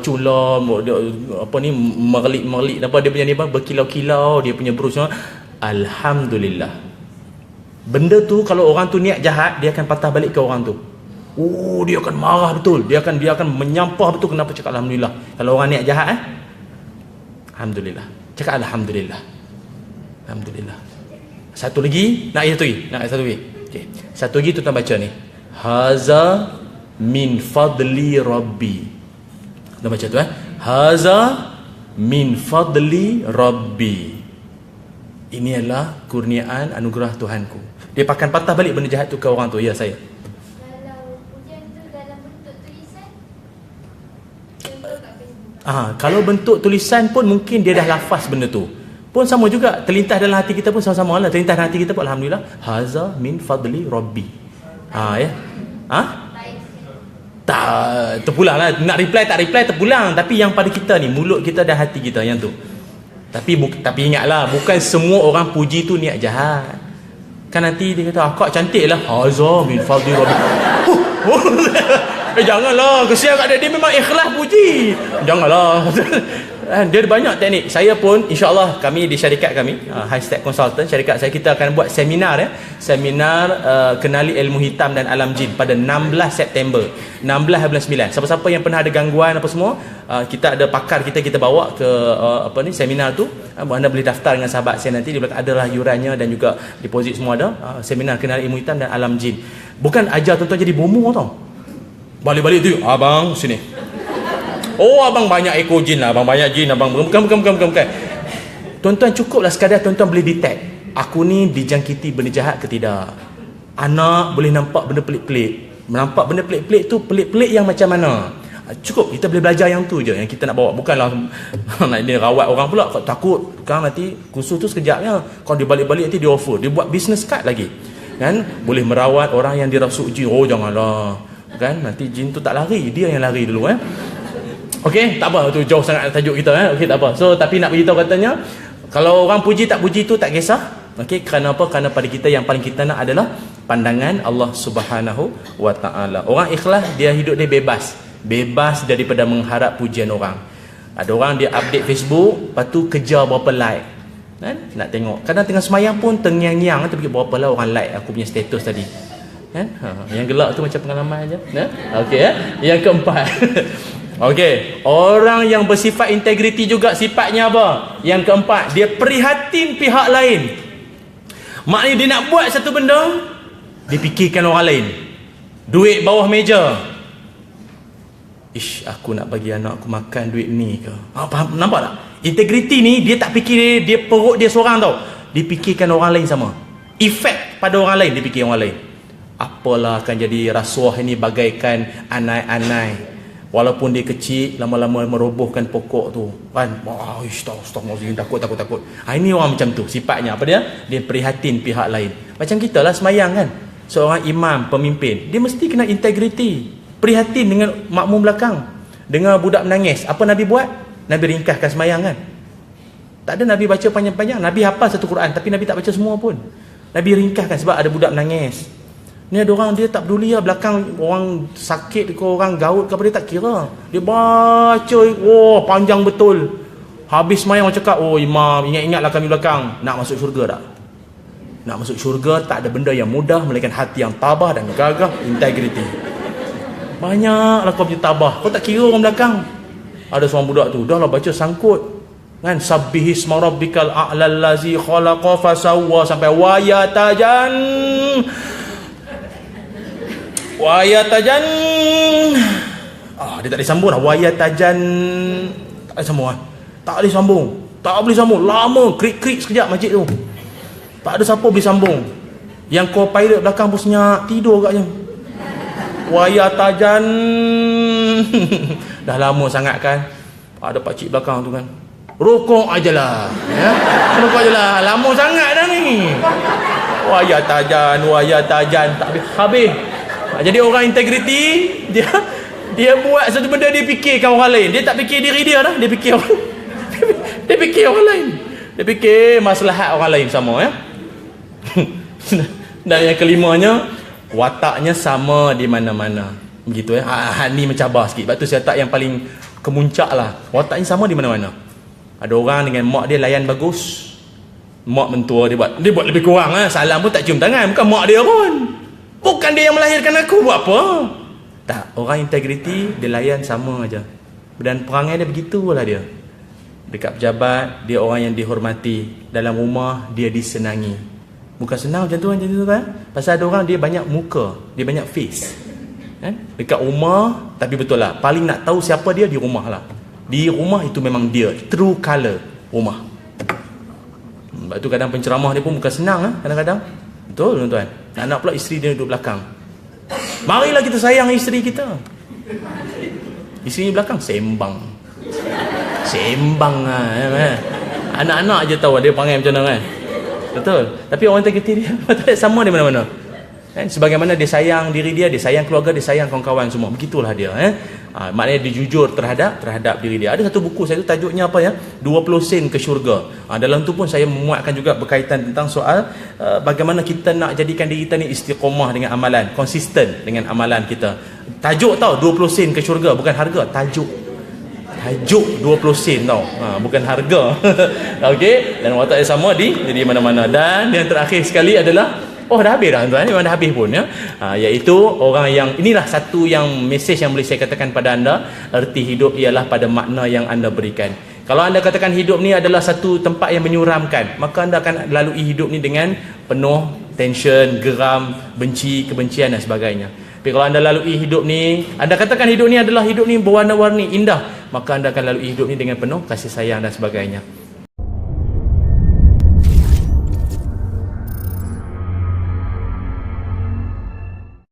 cun lah, apa ni, merlik apa dia punya ni, berkilau-kilau dia punya brus. Alhamdulillah. Benda tu kalau orang tu niat jahat, dia akan patah balik ke orang tu. Dia akan marah betul, dia akan menyampah betul. Kenapa cakap alhamdulillah? Kalau orang niat jahat alhamdulillah. Cakap alhamdulillah. Alhamdulillah. Satu lagi, nak satu lagi. Okey. Satu lagi tuan baca ni. Haza min fadli rabbi. Tuan baca tu Haza min fadli rabbi. Ini adalah kurniaan anugerah Tuhanku. Dia akan patah balik benda jahat tu ke orang tu. Ya, saya. Kalau pujian tu dalam bentuk tulisan, kalau bentuk tulisan pun mungkin dia dah lafaz benda tu. Pun sama juga, terlintas dalam hati kita pun sama-sama lah. Terlintas dalam hati kita pun alhamdulillah. Haza min fadli rabbi. Tak terpulang lah. Nak reply tak reply terpulang. Tapi yang pada kita ni, mulut kita dan hati kita yang tu. Tapi ingatlah, bukan semua orang puji tu niat jahat. Kan nanti dia kata akak cantik lah, haza min fadli rabbi. Janganlah, kesian kat dia memang ikhlas puji. Janganlah. Dia ada banyak teknik. Saya pun insya-Allah, kami di syarikat kami, High Step Consultant, syarikat saya, kita akan buat seminar seminar kenali ilmu hitam dan alam jin pada 16 September 16 bulan 9. Siapa-siapa yang pernah ada gangguan apa semua, kita ada pakar kita bawa ke seminar tu. Anda boleh daftar dengan sahabat saya nanti, di belakang adalah yurannya dan juga deposit semua ada. Seminar kenali ilmu hitam dan alam jin. Bukan ajar tuan-tuan jadi bomo tau. Balik-balik tu, abang sini. Abang banyak ekor jin lah, abang banyak jin, abang bukan. Tuan-tuan cukuplah sekadar tuan-tuan boleh detect aku ni dijangkiti benda jahat ke tidak. Anak boleh nampak benda pelik-pelik. Nampak benda pelik-pelik tu, pelik-pelik yang macam mana? Cukup kita boleh belajar yang tu je yang kita nak bawa, bukanlah nak dia rawat orang pula. Takut kan nanti kursus tu sekejapnya, kalau dia balik-balik nanti dia offer, dia buat business card lagi kan, boleh merawat orang yang dirasuk jin. Oh janganlah kan, nanti jin tu tak lari, dia yang lari dulu Okey, tak apa, tu jauh sangat tajuk kita Okey, tak apa. So tapi nak beritahu katanya, kalau orang puji tak puji tu tak kisah. Okey, kerana apa? Kerana pada kita yang paling kita nak adalah pandangan Allah Subhanahu wa taala. Orang ikhlas, dia hidup dia bebas daripada mengharap pujian orang. Ada orang dia update Facebook, lepas tu kejar berapa like kan? Nak tengok, kadang tengah semayang pun tengyang-nyang tu, berapa lah orang like aku punya status tadi kan? Yang gelak tu macam pengalaman aja. Okey Yang keempat okey, orang yang bersifat integriti juga sifatnya apa? Yang keempat, dia prihatin pihak lain. Maknanya dia nak buat satu benda, dia fikirkan orang lain. Duit bawah meja, ish, aku nak bagi anak aku makan duit ni ke? Faham? Nampak tak? Integriti ni dia tak fikir dia perut dia seorang tau. Dia fikirkan orang lain sama. Efek pada orang lain, dia fikir orang lain. Apalah akan jadi rasuah ini bagaikan anai-anai. Walaupun dia kecil, lama-lama merobohkan pokok tu kan. Astagfirullahaladzim, takut. Ini orang macam tu sifatnya. Apa dia? Dia prihatin pihak lain. Macam kita lah semayang kan, seorang imam, pemimpin, dia mesti kena integriti, prihatin dengan makmum belakang. Dengar budak menangis, apa Nabi buat? Nabi ringkaskan semayang kan. Tak ada Nabi baca panjang-panjang. Nabi hafal satu Quran, tapi Nabi tak baca semua pun. Nabi ringkaskan sebab ada budak menangis. Ni ada orang dia tak peduli lah, belakang orang sakit ke orang gaut ke apa, dia tak kira. Dia baca, panjang betul. Habis semayang orang cakap, imam, ingat-ingatlah kami belakang. Nak masuk syurga tak? Nak masuk syurga tak ada benda yang mudah melainkan hati yang tabah dan gagah, integriti. Banyaklah kau punya tabah, kau tak kira orang belakang. Ada seorang budak tu, dah lah baca sangkut kan, sabbihisma rabbikal a'lal lazi khalaqa fasawwa sampai wayatajan dia tak boleh sambung dah. Wayatajan tak boleh sambung, lama krik-krik sekejap masjid tu, tak ada siapa boleh sambung. Yang co-pilot belakang pun senyap, tidur agaknya. Wayatajan dah lama sangat kan. Ada pakcik belakang tu kan, rokok ajalah lama sangat dah ni. Wayatajan tak habis. Jadi orang integriti, dia buat satu benda, dia fikirkan orang lain. Dia tak fikir diri dia dah, dia fikir orang dia fikir orang lain. Dia fikir maslahat orang lain sama Dan yang kelimanya, wataknya sama di mana-mana. Begitu ni mencabar sikit. Sebab tu saya tak yang paling kemuncak lah. Wataknya sama di mana-mana. Ada orang dengan mak dia layan bagus, mak mentua dia buat lebih kurang salam pun tak cium tangan. Bukan mak dia pun, bukan dia yang melahirkan aku, buat apa? Tak, orang integriti dia layan sama aja. Dan perangai dia begitulah dia. Dekat pejabat dia orang yang dihormati, dalam rumah dia disenangi. Bukan senang macam tu kan? Pasal ada orang dia banyak muka, dia banyak face kan? Dekat rumah, tapi betul lah, paling nak tahu siapa dia di rumah lah. Di rumah itu memang dia, true colour rumah. Sebab tu kadang penceramah dia pun bukan senang kadang-kadang. Betul tuan-tuan. Nak pula isteri dia duduk belakang. Marilah kita sayang isteri kita. Isteri belakang sembang anak-anak je tahu dia panggil macam mana kan. Betul. Tapi orang integriti dia sama di mana-mana kan? Sebagaimana dia sayang diri dia sayang keluarga, dia sayang kawan-kawan semua. Begitulah dia maknanya dia jujur terhadap diri dia. Ada satu buku saya tu, tajuknya apa 20 sen ke syurga. Dalam tu pun saya memuatkan juga berkaitan tentang soal bagaimana kita nak jadikan diri kita ni istiqomah dengan amalan, konsisten dengan amalan kita. Tajuk tau, 20 sen ke syurga, bukan harga. Tajuk 20 sen tau, bukan harga. Okey, dan watak yang sama di mana-mana. Dan yang terakhir sekali adalah, dah habis dah tuan, memang dah habis pun iaitu orang yang, inilah satu yang mesej yang boleh saya katakan pada anda. Erti hidup ialah pada makna yang anda berikan. Kalau anda katakan hidup ni adalah satu tempat yang menyuramkan, maka anda akan lalui hidup ni dengan penuh tension, geram, benci, kebencian dan sebagainya. Tapi kalau anda lalui hidup ni, anda katakan hidup ni adalah hidup ni berwarna-warni, indah, maka anda akan lalui hidup ni dengan penuh kasih sayang dan sebagainya.